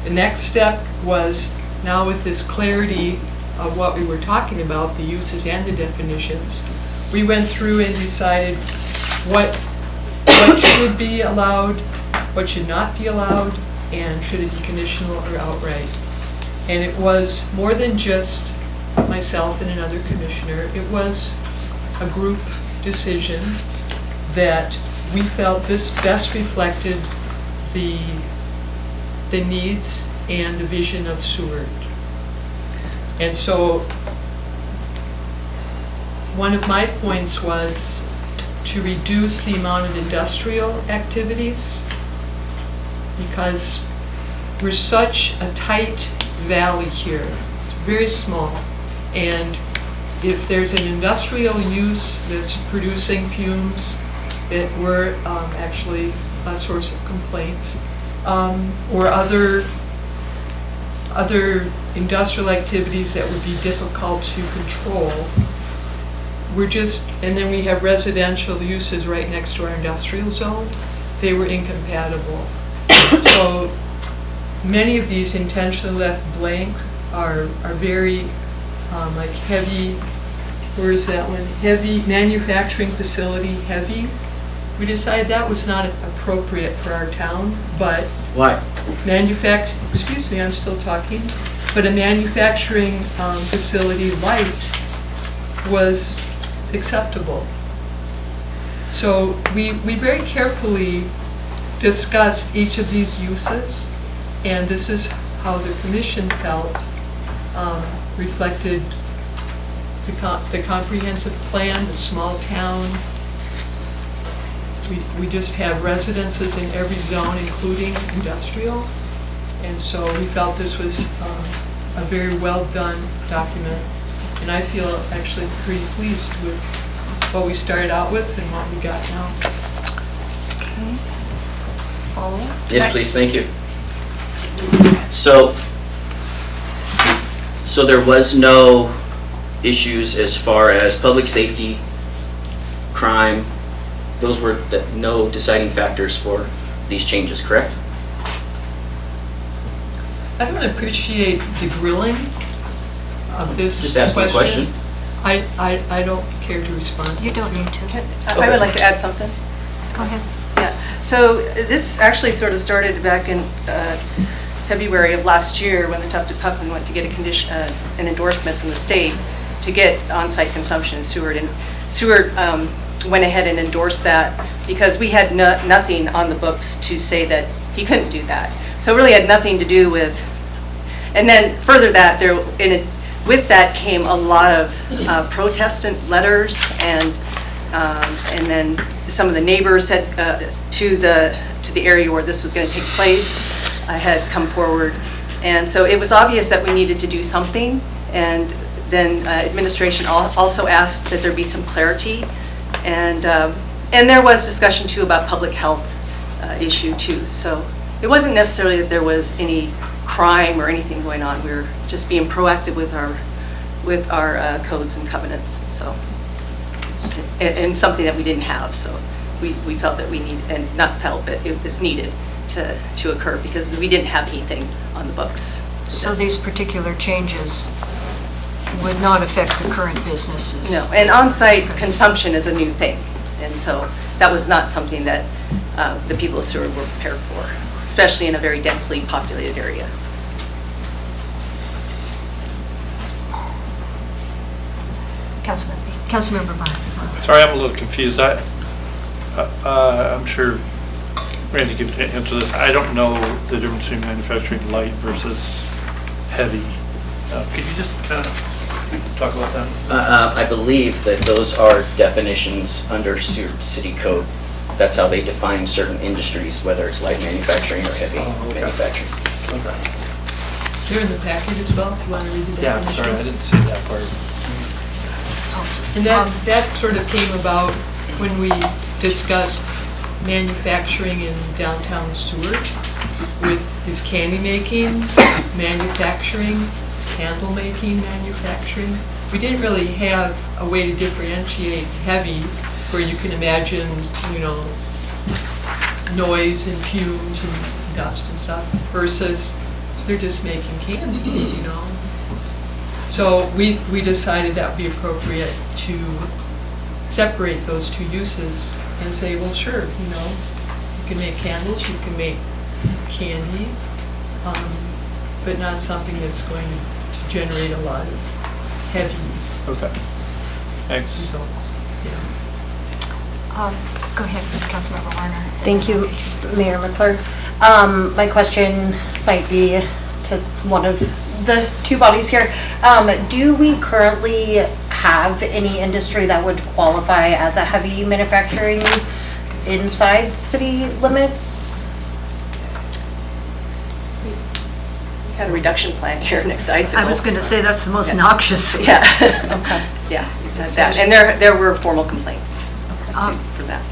The next step was, now with this clarity of what we were talking about, the uses and the definitions, we went through and decided what should be allowed, what should not be allowed, and should it be conditional or outright. And it was more than just myself and another commissioner. It was a group decision that we felt this best reflected the needs and the vision of Seward. And so one of my points was to reduce the amount of industrial activities, because we're such a tight valley here. It's very small. And if there's an industrial use that's producing fumes that were actually a source of complaints, or other industrial activities that would be difficult to control. And then we have residential uses right next to our industrial zone. They were incompatible. So many of these intentionally left blanks are very like heavy, where is that one? Heavy manufacturing facility, heavy. We decided that was not appropriate for our town, but Why? excuse me, I'm still talking, but a manufacturing facility light was acceptable. So we very carefully discussed each of these uses, and this is how the commission felt reflected the comprehensive plan, the small town. We just have residences in every zone, including industrial, and so we felt this was a very well-done document, and I feel actually pretty pleased with what we started out with and what we got now. Okay. Follow-up? Yes, please, thank you. So there was no issues as far as public safety, crime, those were no deciding factors for these changes, correct? I don't appreciate the grilling of this Just ask me a question. I don't care to respond. You don't need to. I would like to add something. Go ahead. Yeah, so this actually sort of started back in February of last year when the Tufted Puffin went to get an endorsement from the state to get on-site consumption in Seward. And Seward went ahead and endorsed that because we had nothing on the books to say that he couldn't do that. So it really had nothing to do with, and then further that, with that came a lot of protestant letters and then some of the neighbors had, to the area where this was going to take place had come forward. And so it was obvious that we needed to do something, and then administration also asked that there be some clarity. And there was discussion too about public health issue too. So it wasn't necessarily that there was any crime or anything going on. We were just being proactive with our codes and covenants. So and something that we didn't have. So we felt that we need, and not felt, but it was needed to occur because we didn't have anything on the books. So these particular changes would not affect the current businesses? No, and on-site consumption is a new thing, and so that was not something that the people of Seward were prepared for, especially in a very densely populated area. Councilmember Bond. Sorry, I'm a little confused. I'm sure Randy can answer this. I don't know the difference between manufacturing light versus heavy. Could you just kind of talk about that? I believe that those are definitions under Seward City Code. That's how they define certain industries, whether it's light manufacturing or heavy manufacturing. Okay. They're in the packet as well, if you want to read the Yeah, I'm definitions. sorry, I didn't see that part. And that sort of came about when we discussed manufacturing in downtown Seward with his candy making, manufacturing, his candle making, manufacturing. We didn't really have a way to differentiate heavy, where you can imagine, noise and fumes and dust and stuff, versus they're just making candy, So we decided that would be appropriate to separate those two uses and say, well, sure, you can make candles, you can make candy, but not something that's going to generate a lot of heavy Okay. Thanks. results. Go ahead, Councilmember Warner. Thank you, Mayor McClure. My question might be to one of the two bodies here. Do we currently have any industry that would qualify as a heavy manufacturing inside city limits? We had a reduction plan here next to Icicle. I was going to say that's the most noxious. Yeah. Okay. Yeah, we had that. And there were formal complaints for that.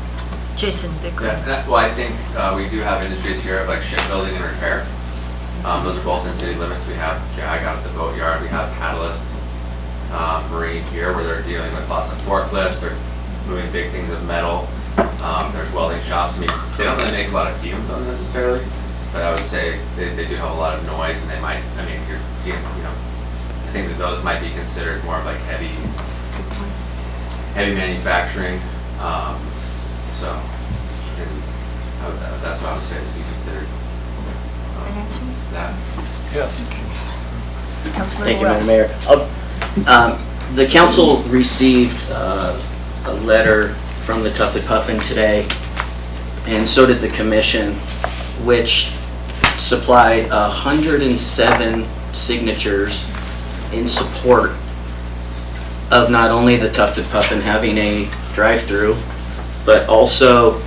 Jason Bickler. Yeah, well, I think we do have industries here of like shipbuilding and repair. Those are both in city limits. We have JAG out at the boatyard. We have Catalyst Marine here where they're dealing with lots of forklifts. They're moving big things of metal. There's welding shops. I mean, they don't really make a lot of fumes on necessarily, but I would say they do have a lot of noise, and they might, I mean, if you're, I think that those might be considered more of like heavy manufacturing. So, that's what I would say would be considered. That answer? That. Yeah. Councilmember Thank you, Wells. Madam Mayor. The council received a letter from the Tufted Puffin today, and so did the commission, which supplied 107 signatures in support of not only the Tufted Puffin having a drive-through, but also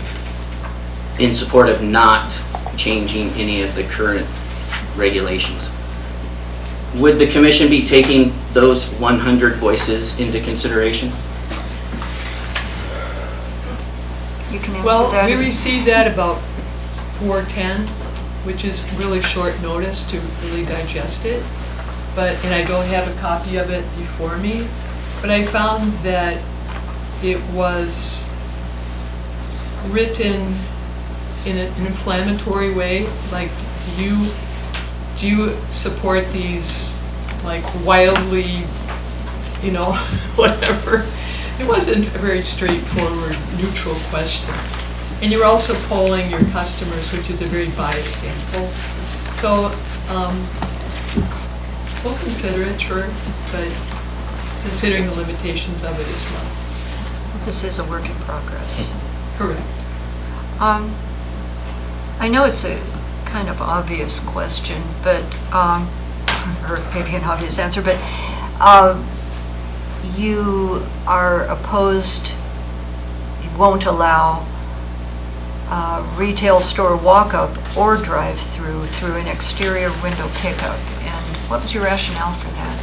in support of not changing any of the current regulations. Would the commission be taking those 100 voices into consideration? You can answer Well, that. we received that about 4:10, which is really short notice to really digest it. And I don't have a copy of it before me, but I found that it was written in an inflammatory way. Like, do you support these, like, wildly, whatever? It wasn't a very straightforward, neutral question. And you're also polling your customers, which is a very biased sample. So, we'll consider it, sure, but considering the limitations of it as well. This is a work in progress. Correct. I know it's a kind of obvious question, but, or maybe an obvious answer, but you are opposed, you won't allow retail store walk-up or drive-through through an exterior window pickup. And what was your rationale for that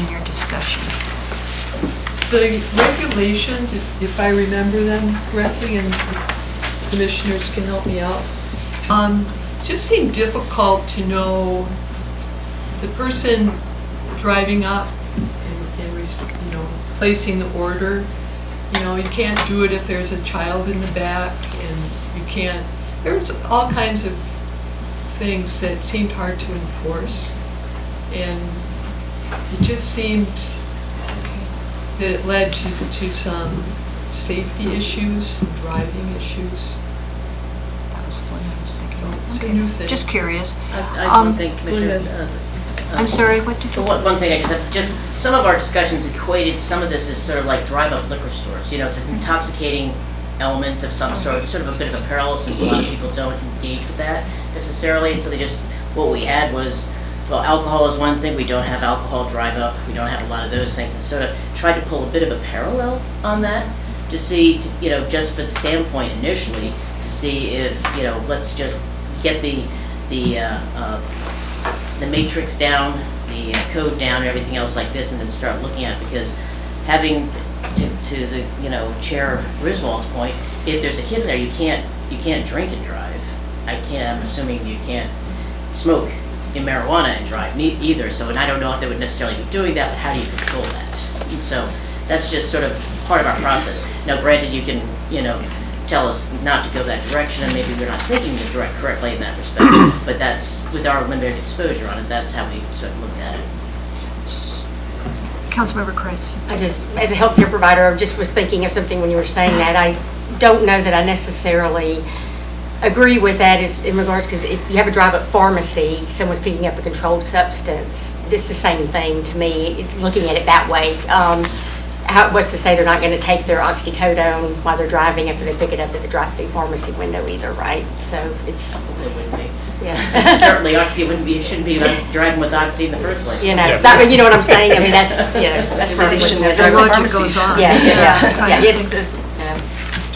in your discussion? The regulations, if I remember them correctly, and commissioners can help me out, just seem difficult to know the person driving up and placing the order. You can't do it if there's a child in the back, and you can't, there's all kinds of things that seemed hard to enforce. And it just seemed that it led to some safety issues, driving issues. That was what I was thinking. It's a new thing. Just curious. One thing, Commissioner. I'm sorry, what did you say? One thing, I just some of our discussions equated some of this as sort of like drive-up liquor stores. It's an intoxicating element of some sort. It's sort of a bit of a parallel, since a lot of people don't engage with that necessarily. And so what we had was, well, alcohol is one thing. We don't have alcohol drive-up. We don't have a lot of those things. And sort of tried to pull a bit of a parallel on that to see, just for the standpoint initially, to see if, let's just get the matrix down, the code down, and everything else like this, and then start looking at it. Because having to the Chair Griswold's point, if there's a kid in there, you can't drink and drive. I'm assuming you can't smoke in marijuana and drive either. So, and I don't know if they would necessarily be doing that, but how do you control that? And so that's just sort of part of our process. Now, granted, you can tell us not to go that direction, and maybe we're not thinking correctly in that respect. But that's, with our limited exposure on it, that's how we sort of looked at it. Councilmember Kreitz. I just, as a healthcare provider, I just was thinking of something when you were saying that. I don't know that I necessarily agree with that in regards, because if you have a drive-up pharmacy, someone's picking up a controlled substance, it's the same thing to me, looking at it that way. What's to say they're not going to take their oxycodone while they're driving after they pick it up at the drive-through pharmacy window either, right? So it's... It wouldn't be. Yeah. Certainly, Oxy shouldn't be driving with Oxy in the first place. You know what I'm saying? I mean, that's Maybe they shouldn't have The drive logic pharmacies. goes on. Yeah, it's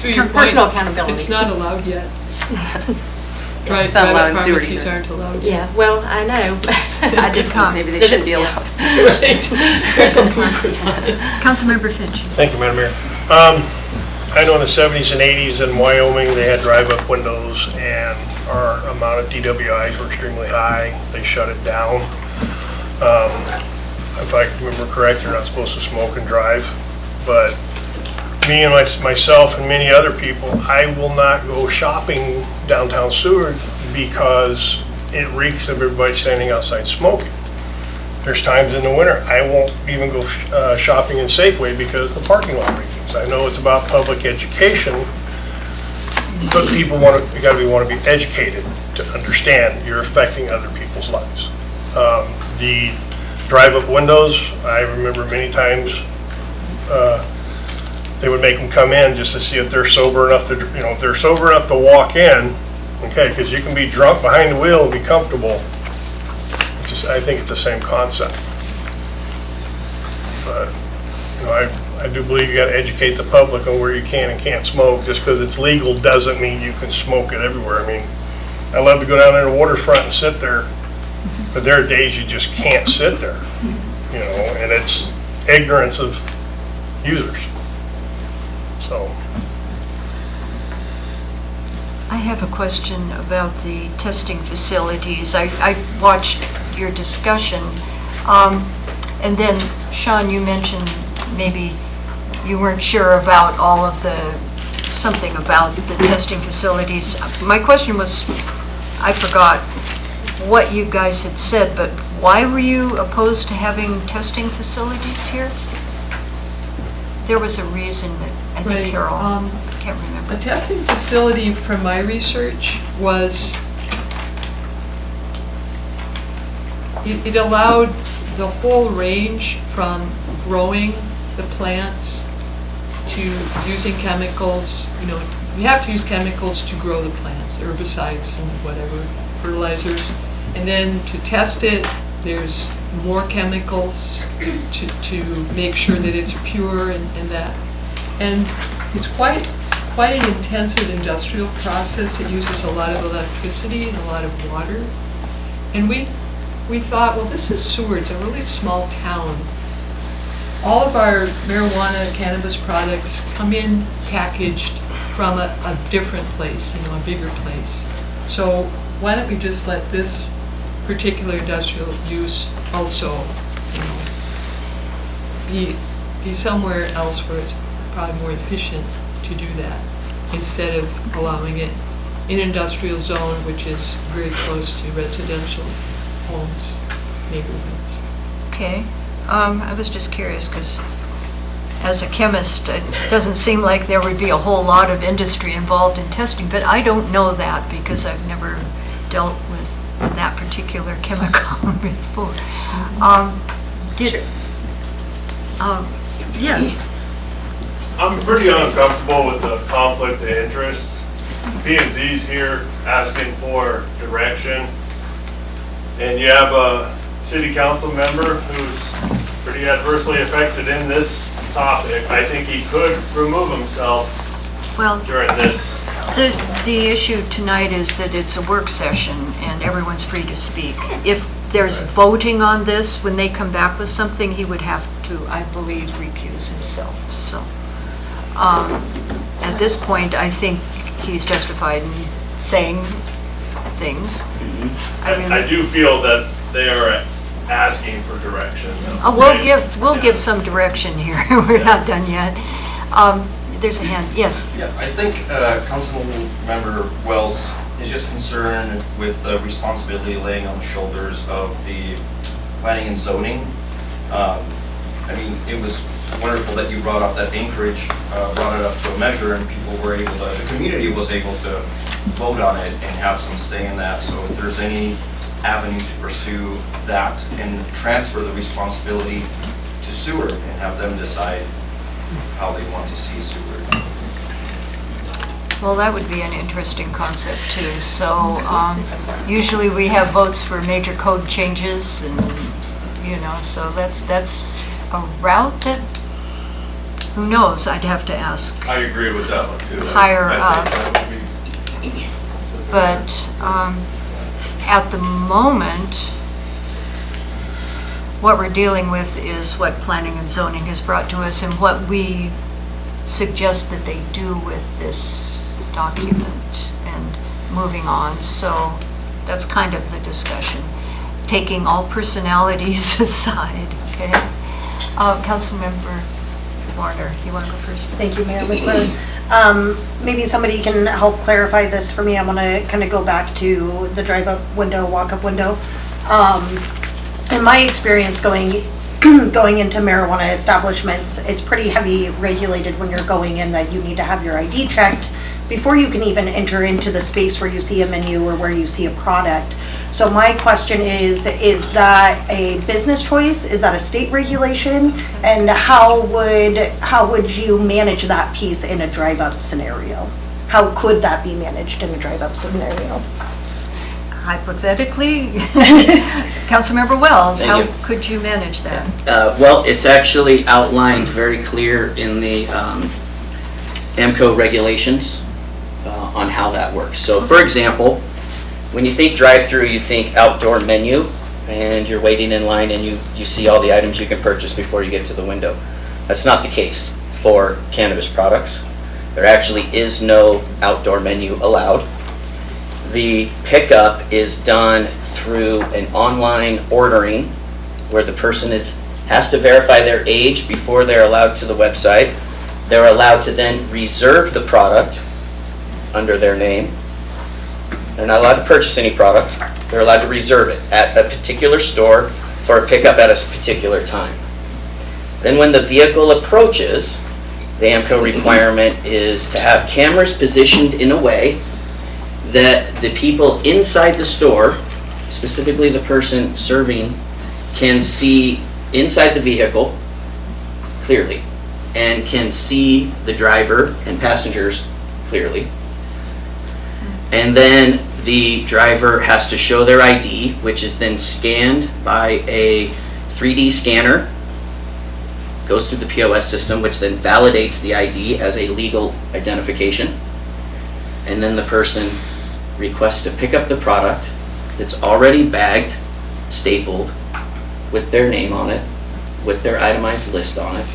To your personal point, accountability. it's not allowed yet. It's not allowed in sewer Pharmacies either. aren't allowed yet. Yeah, well, I know. I just Maybe they shouldn't be allowed. Councilmember Finch. Thank you, Madam Mayor. I know in the 70s and 80s in Wyoming, they had drive-up windows, and our amount of DWIs were extremely high. They shut it down. If I remember correct, you're not supposed to smoke and drive, but me and myself and many other people, I will not go shopping downtown Seward because it reeks of everybody standing outside smoking. There's times in the winter, I won't even go shopping in Safeway because the parking lot reeks. I know it's about public education, but people want to be educated to understand you're affecting other people's lives. The drive-up windows, I remember many times they would make them come in just to see if they're sober enough to, if they're sober enough to walk in, okay, because you can be drunk behind the wheel and be comfortable. I think it's the same concept. But, I do believe you got to educate the public on where you can and can't smoke. Just because it's legal doesn't mean you can smoke it everywhere. I mean, I love to go down there to the waterfront and sit there, but there are days you just can't sit there, and it's ignorance of users. So. I have a question about the testing facilities. I watched your discussion, and then Sean, you mentioned maybe you weren't sure about all of something about the testing facilities. My question was, I forgot what you guys had said, but why were you opposed to having testing facilities here? There was a reason that I think Right, Carol, can't remember. A testing facility, from my research, was, it allowed the whole range from growing the plants to using chemicals. You have to use chemicals to grow the plants, herbicides and whatever, fertilizers. And then to test it, there's more chemicals to make sure that it's pure and that. And it's quite an intensive industrial process. It uses a lot of electricity and a lot of water. And we thought, well, this is Seward, it's a really small town. All of our marijuana, cannabis products come in packaged from a different place, a bigger place. So why don't we just let this particular industrial use also, be somewhere else where it's probably more efficient to do that, instead of allowing it in industrial zone, which is very close to residential homes, neighborhoods. Okay. I was just curious because as a chemist, it doesn't seem like there would be a whole lot of industry involved in testing, but I don't know that because I've never dealt with that particular chemical before. Yeah. I'm pretty uncomfortable with the conflict of interest. P&Z's here asking for direction, and you have a city council member who's pretty adversely affected in this topic. I think he could remove himself during this. The issue tonight is that it's a work session and everyone's free to speak. If there's voting on this, when they come back with something, he would have to, I believe, recuse himself. So at this point, I think he's justified in saying things. I do feel that they are asking for direction. We'll give some direction here. We're not done yet. There's a hand. Yes. Yeah, I think Councilmember Wells is just concerned with the responsibility laying on the shoulders of the planning and zoning. It was wonderful that you brought up that Anchorage brought it up to a measure, and people were able to, the community was able to vote on it and have some say in that. So if there's any avenue to pursue that and transfer the responsibility to Seward and have them decide how they want to see Seward. Well, that would be an interesting concept too. So usually we have votes for major code changes, and so that's a route that, who knows? I'd have to ask. I agree with that one too. Higher ups. But at the moment, what we're dealing with is what planning and zoning has brought to us and what we suggest that they do with this document. And moving on, so that's kind of the discussion. Taking all personalities aside, okay? Councilmember Warner, you want to go first? Thank you, Mayor McClure. Maybe somebody can help clarify this for me. I want to kind of go back to the drive-up window, walk-up window. In my experience going into marijuana establishments, it's pretty heavy regulated when you're going in that you need to have your ID checked before you can even enter into the space where you see a menu or where you see a product. So my question is that a business choice? Is that a state regulation? And how would you manage that piece in a drive-up scenario? How could that be managed in a drive-up scenario? Hypothetically, Councilmember Wells, Thank how you. could you manage that? Well, it's actually outlined very clear in the AMCO regulations on how that works. So for example, when you think drive-through, you think outdoor menu, and you're waiting in line and you see all the items you can purchase before you get to the window. That's not the case for cannabis products. There actually is no outdoor menu allowed. The pickup is done through an online ordering where the person has to verify their age before they're allowed to the website. They're allowed to then reserve the product under their name. They're not allowed to purchase any product. They're allowed to reserve it at a particular store for a pickup at a particular time. Then when the vehicle approaches, the AMCO requirement is to have cameras positioned in a way that the people inside the store, specifically the person serving, can see inside the vehicle clearly and can see the driver and passengers clearly. And then the driver has to show their ID, which is then scanned by a 3D scanner, goes through the POS system, which then validates the ID as a legal identification. And then the person requests to pick up the product that's already bagged, stapled, with their name on it, with their itemized list on it,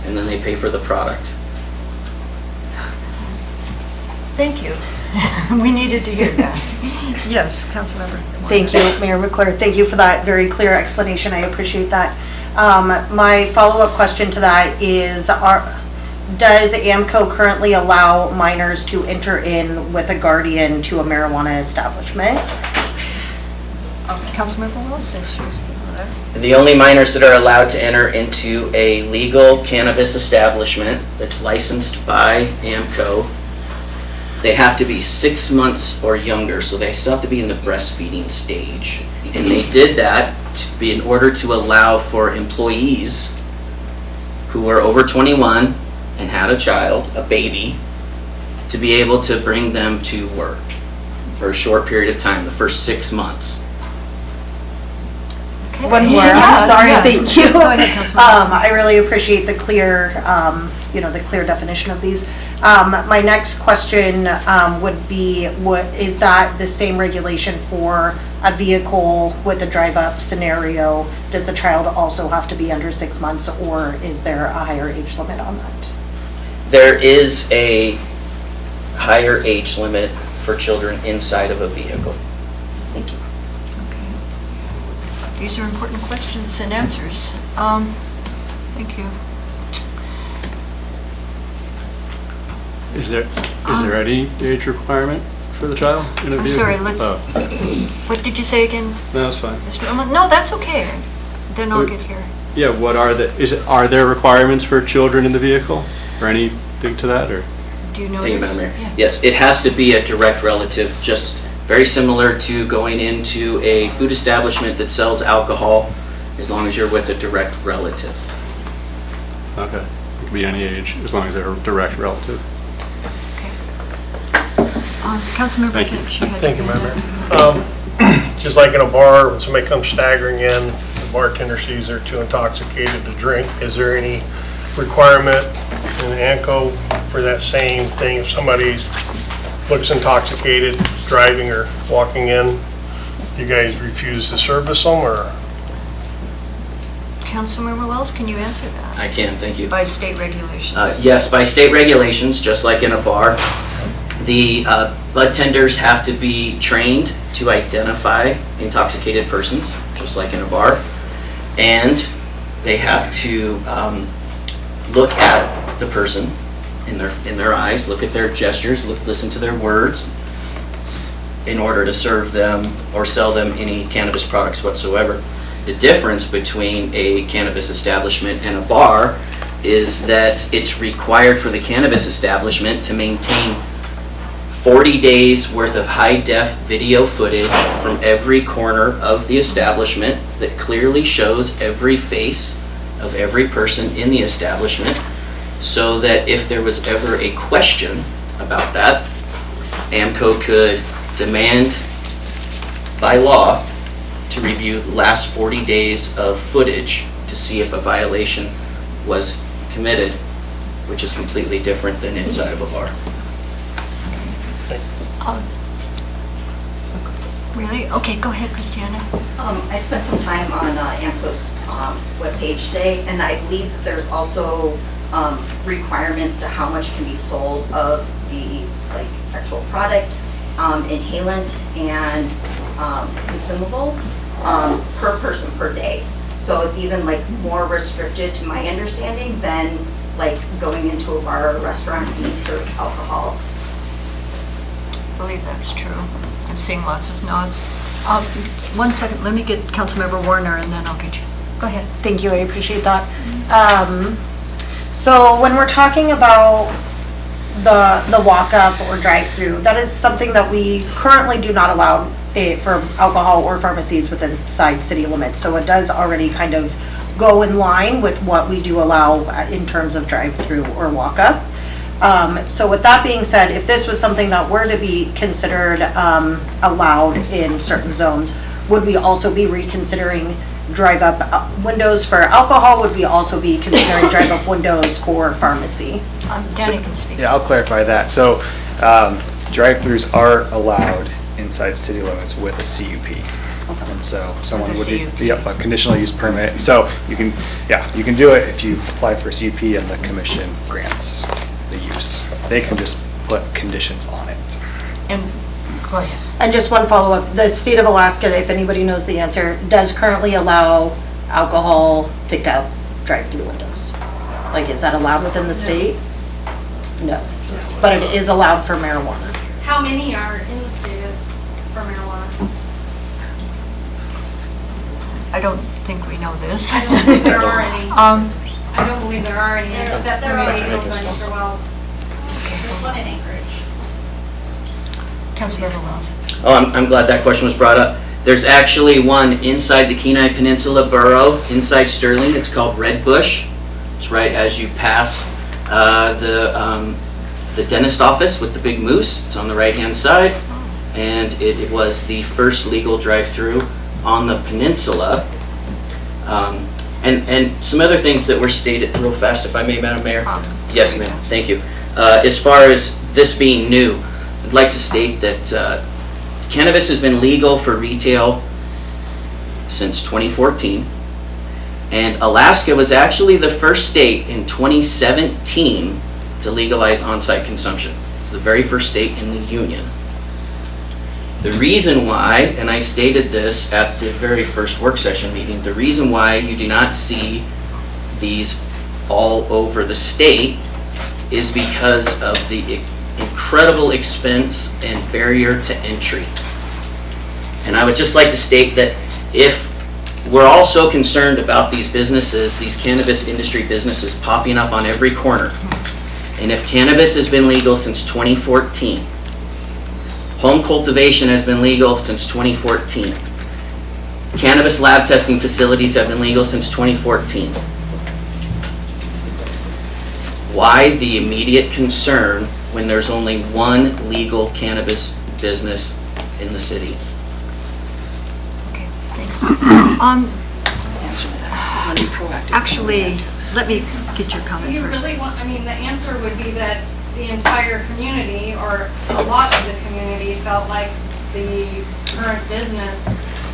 and then they pay for the product. Thank you. We needed to hear that. Yes, Councilmember. Thank you, Mayor McClure. Thank you for that very clear explanation. I appreciate that. My follow-up question to that is, does AMCO currently allow minors to enter in with a guardian to a marijuana establishment? Councilmember Wells, since you're there. The only minors that are allowed to enter into a legal cannabis establishment that's licensed by AMCO, they have to be 6 months or younger, so they still have to be in the breastfeeding stage. And they did that in order to allow for employees who are over 21 and had a child, a baby, to be able to bring them to work for a short period of time, the first 6 months. One more, Yeah, I'm sorry, yeah. thank you. Go ahead, Councilmember. I really appreciate the clear, the clear definition of these. My next question would be, is that the same regulation for a vehicle with a drive-up scenario? Does the child also have to be under 6 months, or is there a higher age limit on that? There is a higher age limit for children inside of a vehicle. Thank you. These are important questions and answers. Thank you. Is there any age requirement for the child in a vehicle? I'm sorry, let's, Oh, what did you say again? no, that's fine. Mr. Ullman? No, that's okay. Then I'll get here. Yeah, what are are there requirements for children in the vehicle? Or anything to that, or? Do you know Thank you, this? Madam Mayor. Yes, it has to be a direct relative, just very similar to going into a food establishment that sells alcohol, as long as you're with a direct relative. Okay, it could be any age, as long as they're a direct relative. Councilmember Thank you. Finch, you had Thank you, your Member. hand up. Just like in a bar, when somebody comes staggering in, the bartender sees they're too intoxicated to drink. Is there any requirement in AMCO for that same thing? If somebody looks intoxicated, driving or walking in, you guys refuse to service them, or? Councilmember Wells, can you answer that? I can, thank you. By state regulations? Yes, by state regulations, just like in a bar, The bud tenders have to be trained to identify intoxicated persons, just like in a bar. And they have to look at the person in their eyes, look at their gestures, listen to their words in order to serve them or sell them any cannabis products whatsoever. The difference between a cannabis establishment and a bar is that it's required for the cannabis establishment to maintain 40 days worth of high-def video footage from every corner of the establishment that clearly shows every face of every person in the establishment, so that if there was ever a question about that, AMCO could demand by law to review the last 40 days of footage to see if a violation was committed, which is completely different than inside of a bar. Really? Okay, go ahead, Christiana. I spent some time on AMCO's webpage today, and I believe that there's also requirements to how much can be sold of the actual product, inhalant, and consumable per person per day. So it's even more restricted, to my understanding, than going into a bar or a restaurant and being served alcohol. I believe that's true. I'm seeing lots of nods. 1 second, let me get Councilmember Warner and then I'll get you. Go ahead. Thank you, I appreciate that. So when we're talking about the walk-up or drive-through, that is something that we currently do not allow for alcohol or pharmacies within inside city limits. So it does already kind of go in line with what we do allow in terms of drive-through or walk-up. So with that being said, if this was something that were to be considered allowed in certain zones, would we also be reconsidering drive-up windows for alcohol? Would we also be considering drive-up windows for pharmacy? Danny can speak. Yeah, I'll clarify that. So drive-throughs are allowed inside city limits with a CUP. And so someone would be, yep, a conditional use permit. So you can do it if you apply for a CUP and the commission grants the use. They can just put conditions on it. And go ahead. And just one follow-up, the state of Alaska, if anybody knows the answer, does currently allow alcohol pickup drive-through windows. Is that allowed within the state? No, but it is allowed for marijuana. How many are in the state for marijuana? I don't think we know this. I don't think there are any. I don't believe there are any, except for maybe Mr. Wells. There's one in Anchorage. Councilmember Wells. Oh, I'm glad that question was brought up. There's actually one inside the Kenai Peninsula Borough, inside Sterling. It's called Red Bush. It's right as you pass the dentist office with the big moose. It's on the right-hand side. And it was the first legal drive-through on the peninsula. And some other things that were stated real fast, if I may, Madam Mayor. Yes, ma'am. Thank you. As far as this being new, I'd like to state that cannabis has been legal for retail since 2014. And Alaska was actually the first state in 2017 to legalize on-site consumption. It's the very first state in the union. The reason why, and I stated this at the very first work session meeting, the reason why you do not see these all over the state is because of the incredible expense and barrier to entry. And I would just like to state that if we're all so concerned about these businesses, these cannabis industry businesses popping up on every corner, and if cannabis has been legal since 2014, home cultivation has been legal since 2014. Cannabis lab testing facilities have been legal since 2014. Why the immediate concern when there's only one legal cannabis business in the city? Okay, thanks. Actually, let me get your comment Do you first. really want, the answer would be that the entire community, or a lot of the community, felt like the current business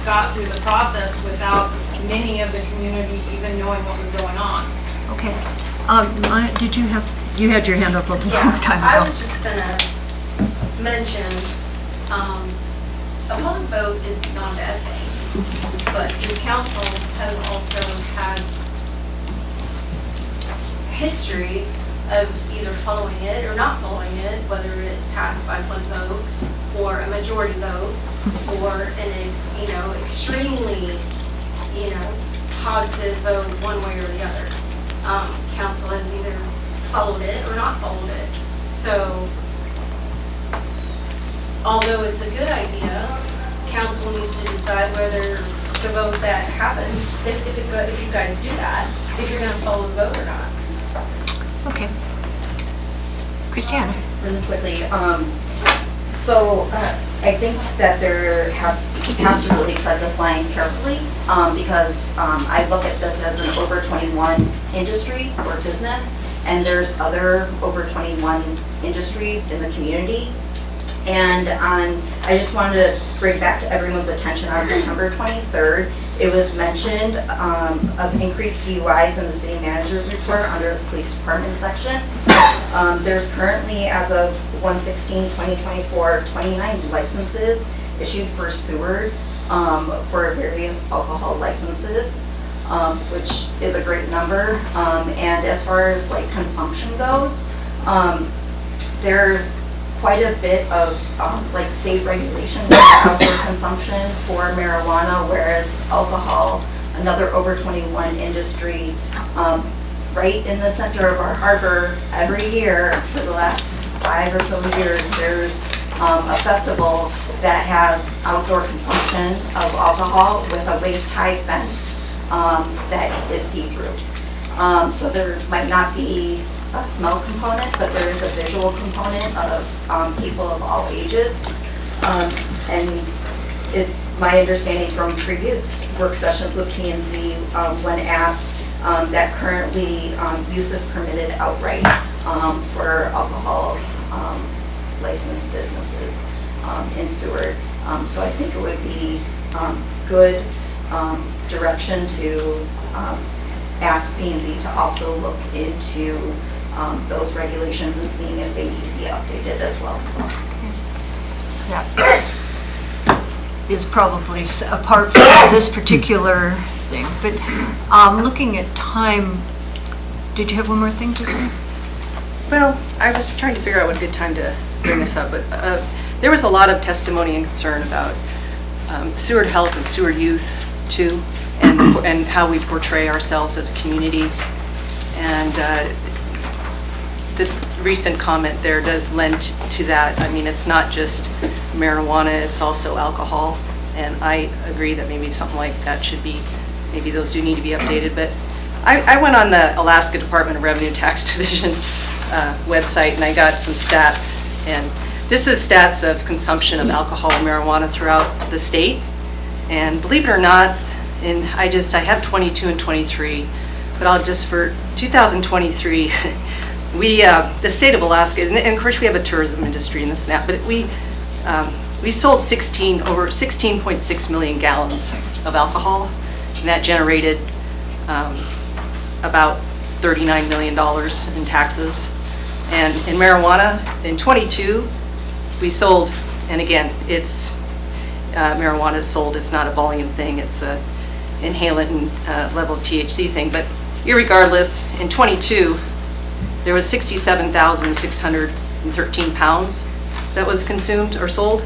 got through the process without many of the community even knowing what was going on. Okay. Did you had your hand up a long time ago. I was just gonna mentioned, a public vote is not a bad thing, but this council has also had history of either following it or not following it, whether it passed by one vote or a majority vote or in a, extremely, positive vote one way or the other. Council has either followed it or not followed it. So, although it's a good idea, council needs to decide whether the vote that happens, if you guys do that, if you're going to follow the vote or not. Okay. Christiane? Really quickly, so I think that you have to really tread this line carefully, because I look at this as an over 21 industry or business, and there's other over 21 industries in the community. And I just wanted to bring back to everyone's attention on September 23rd, it was mentioned of increased DUIs in the city manager's report under the police department section. There's currently, as of 1/16/2024, 29 licenses issued for Seward for various alcohol licenses, which is a great number. And as far as like consumption goes, there's quite a bit of like state regulations on outdoor consumption for marijuana, whereas alcohol, another over 21 industry, right in the center of our harbor, every year for the last 5 or so years, there's a festival that has outdoor consumption of alcohol with a waist-high fence that is see-through. So there might not be a smell component, but there is a visual component of people of all ages. And it's my understanding from previous work sessions with P&Z when asked that currently use is permitted outright for alcohol licensed businesses in Seward. So I think it would be good direction to ask P&Z to also look into those regulations and seeing if they need to be updated as well. That is probably apart from this particular thing, but looking at time, did you have one more thing to say? Well, I was trying to figure out what a good time to bring this up, but there was a lot of testimony and concern about Seward Health and Seward Youth too, and how we portray ourselves as a community. And the recent comment there does lend to that. I mean, it's not just marijuana, it's also alcohol. And I agree that maybe something like that should be, maybe those do need to be updated. But I went on the Alaska Department of Revenue Tax Division website and I got some stats. And this is stats of consumption of alcohol and marijuana throughout the state. And believe it or not, I have 22 and 23, but I'll just for 2023, the state of Alaska, and of course we have a tourism industry in this now, but we sold over 16.6 million gallons of alcohol, and that generated about $39 million in taxes. And in marijuana, in 22, we sold, and again, it's marijuana is sold, it's not a volume thing, it's a inhalant and level of THC thing, but irregardless, in 22, there was 67,613 pounds that was consumed or sold,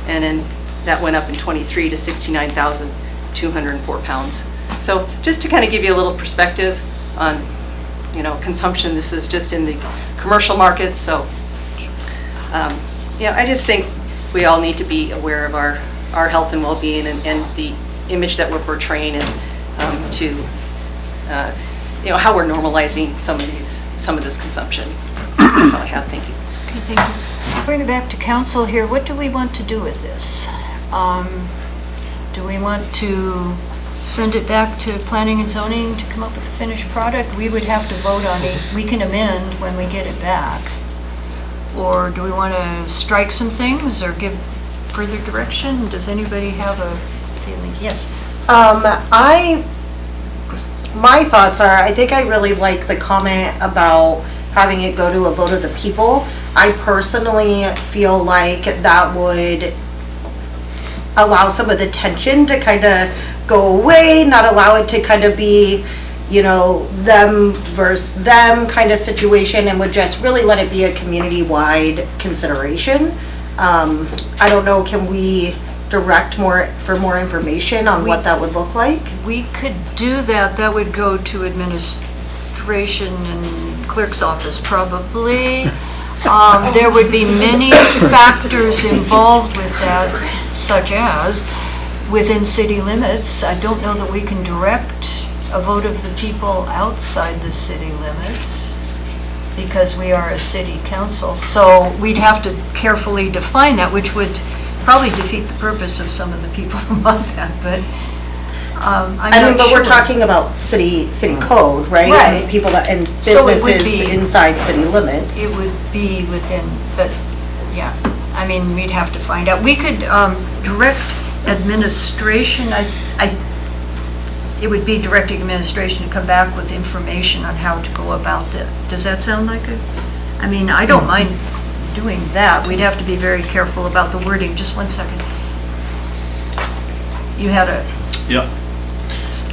and then that went up in 23 to 69,204 pounds. So just to kind of give you a little perspective on, consumption, this is just in the commercial market, so, I just think we all need to be aware of our health and well-being and the image that we're portraying and how we're normalizing some of this consumption. So that's all I have. Thank you. Okay, thank you. To bring it back to council here, what do we want to do with this? Do we want to send it back to planning and zoning to come up with a finished product? We would have to vote on it. We can amend when we get it back. Or do we want to strike some things or give further direction? Does anybody have a feeling? Yes. My thoughts are, I think I really like the comment about having it go to a vote of the people. I personally feel like that would allow some of the tension to kind of go away, not allow it to kind of be, you know, them versus them kind of situation, and would just really let it be a community-wide consideration. I don't know, can we direct for more information on what that would look like? We could do that. That would go to administration and clerk's office probably. There would be many factors involved with that, such as within city limits. I don't know that we can direct a vote of the people outside the city limits because we are a city council. So we'd have to carefully define that, which would probably defeat the purpose of some of the people who want that, but I'm I mean, not but we're sure. talking about city code, right? Right. And people that, and So it would businesses be- inside city limits. It would be within, but, yeah, I mean, we'd have to find out. We could direct administration, it would be directing administration to come back with information on how to go about that. Does that sound like a, I mean, I don't mind doing that. We'd have to be very careful about the wording. Just 1 second. You had a, Yeah.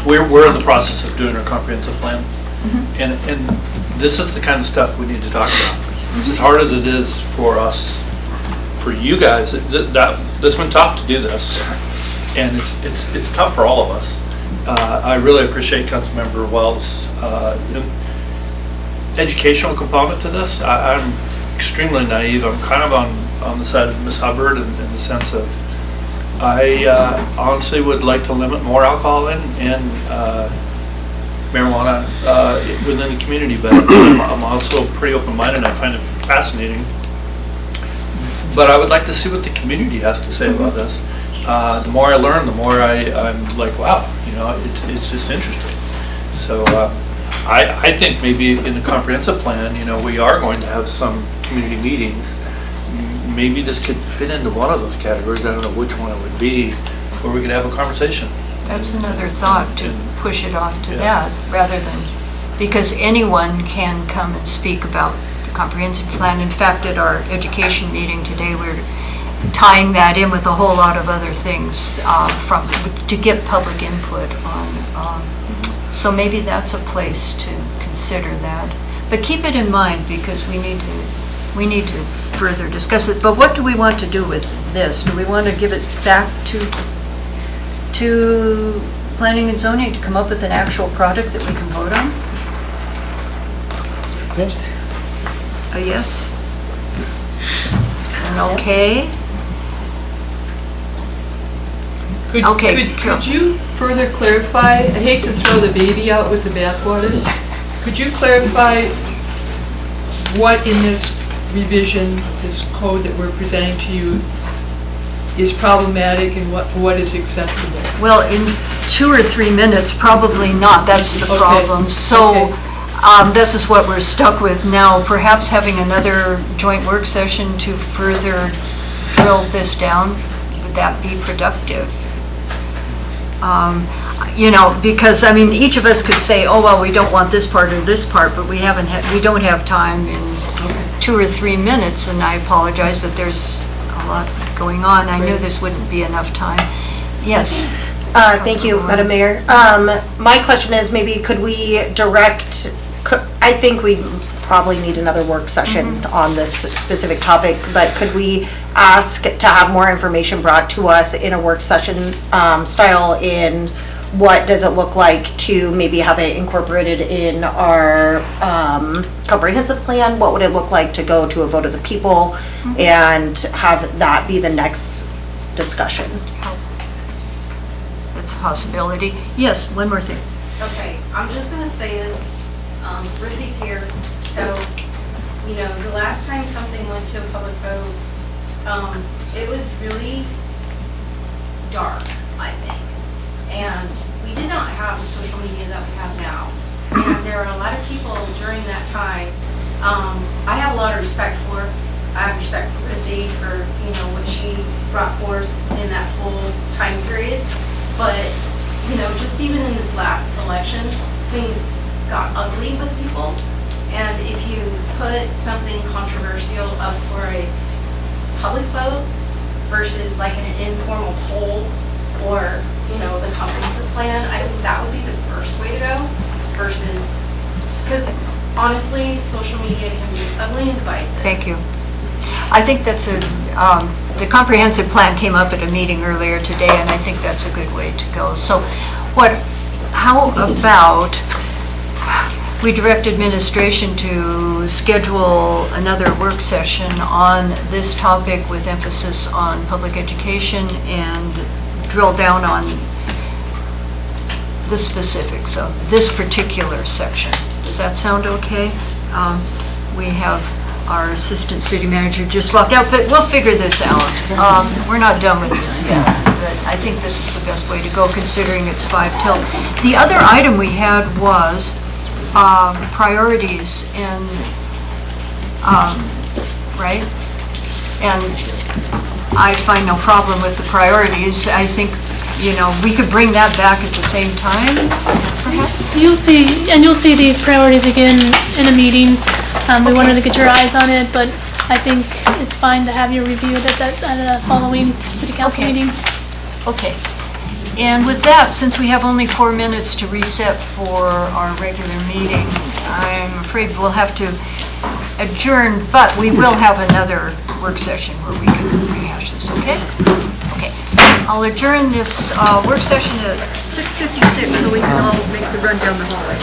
We're in the process of doing our comprehensive plan. And this is the kind of stuff we need to talk about. As hard as it is for us, for you guys, that's been tough to do this. And it's tough for all of us. I really appreciate Councilmember Wells' educational component to this. I'm extremely naive. I'm kind of on the side of Ms. Hubbard in the sense of I honestly would like to limit more alcohol and marijuana within the community, but I'm also pretty open-minded. I find it fascinating. But I would like to see what the community has to say about this. The more I learn, the more I'm like, wow, you know, it's just interesting. So I think maybe in the comprehensive plan, you know, we are going to have some community meetings. Maybe this could fit into one of those categories. I don't know which one it would be, where we could have a conversation. that's another thought, to push it off to that, rather than, because anyone can come and speak about the comprehensive plan. In fact, at our education meeting today, we're tying that in with a whole lot of other things to get public input on. So maybe that's a place to consider that. But keep it in mind, because we need to further discuss it. But what do we want to do with this? Do we want to give it back to planning and zoning to come up with an actual product that we can vote on? A yes? An okay? Could you further clarify, I hate to throw the baby out with the bathwater, could you clarify what in this revision, this code that we're presenting to you is problematic and what is acceptable? Well, in 2 or 3 minutes, probably not, that's the problem. So this is what we're stuck with now. Perhaps having another joint work session to further drill this down, would that be productive? You know, because, I mean, each of us could say, oh, well, we don't want this part or this part, but we don't have time in 2 or 3 minutes, and I apologize, but there's a lot going on. I knew this wouldn't be enough time. Yes. Thank you, Madam Mayor. My question is, maybe could we direct, I think we probably need another work session on this specific topic, but could we ask to have more information brought to us in a work session style in what does it look like to maybe have it incorporated in our comprehensive plan? What would it look like to go to a vote of the people and have that be the next discussion? That's a possibility. Yes, one more thing. Okay, I'm just gonna say this, Rissy's here, so, you know, the last time something went to a public vote, it was really dark, I think. And we did not have the social media that we have now. And there are a lot of people during that time, I have a lot of respect for. I have respect for Rissy for, you know, what she brought forth in that whole time period. But, you know, just even in this last election, things got ugly with people. And if you put something controversial up for a public vote versus like an informal poll or, you know, the comprehensive plan. I think that would be the first way to go versus, because honestly, social media can be ugly and divisive. Thank you. I think that's the comprehensive plan came up at a meeting earlier today, and I think that's a good way to go. So how about we direct administration to schedule another work session on this topic with emphasis on public education and drill down on the specifics of this particular section. Does that sound okay? We have our assistant city manager just walked out, but we'll figure this out. We're not done with this yet, but I think this is the best way to go considering it's 5 till. The other item we had was priorities and, right? And I find no problem with the priorities. I think, you know, we could bring that back at the same time, perhaps? You'll see these priorities again in a meeting. We wanted to get your eyes on it, but I think it's fine to have you review it at a following city council meeting. Okay. And with that, since we have only 4 minutes to reset for our regular meeting, I'm afraid we'll have to adjourn, but we will have another work session where we can rehash this, okay? Okay. I'll adjourn this work session at 6:56 so we can all make the run down the hallway.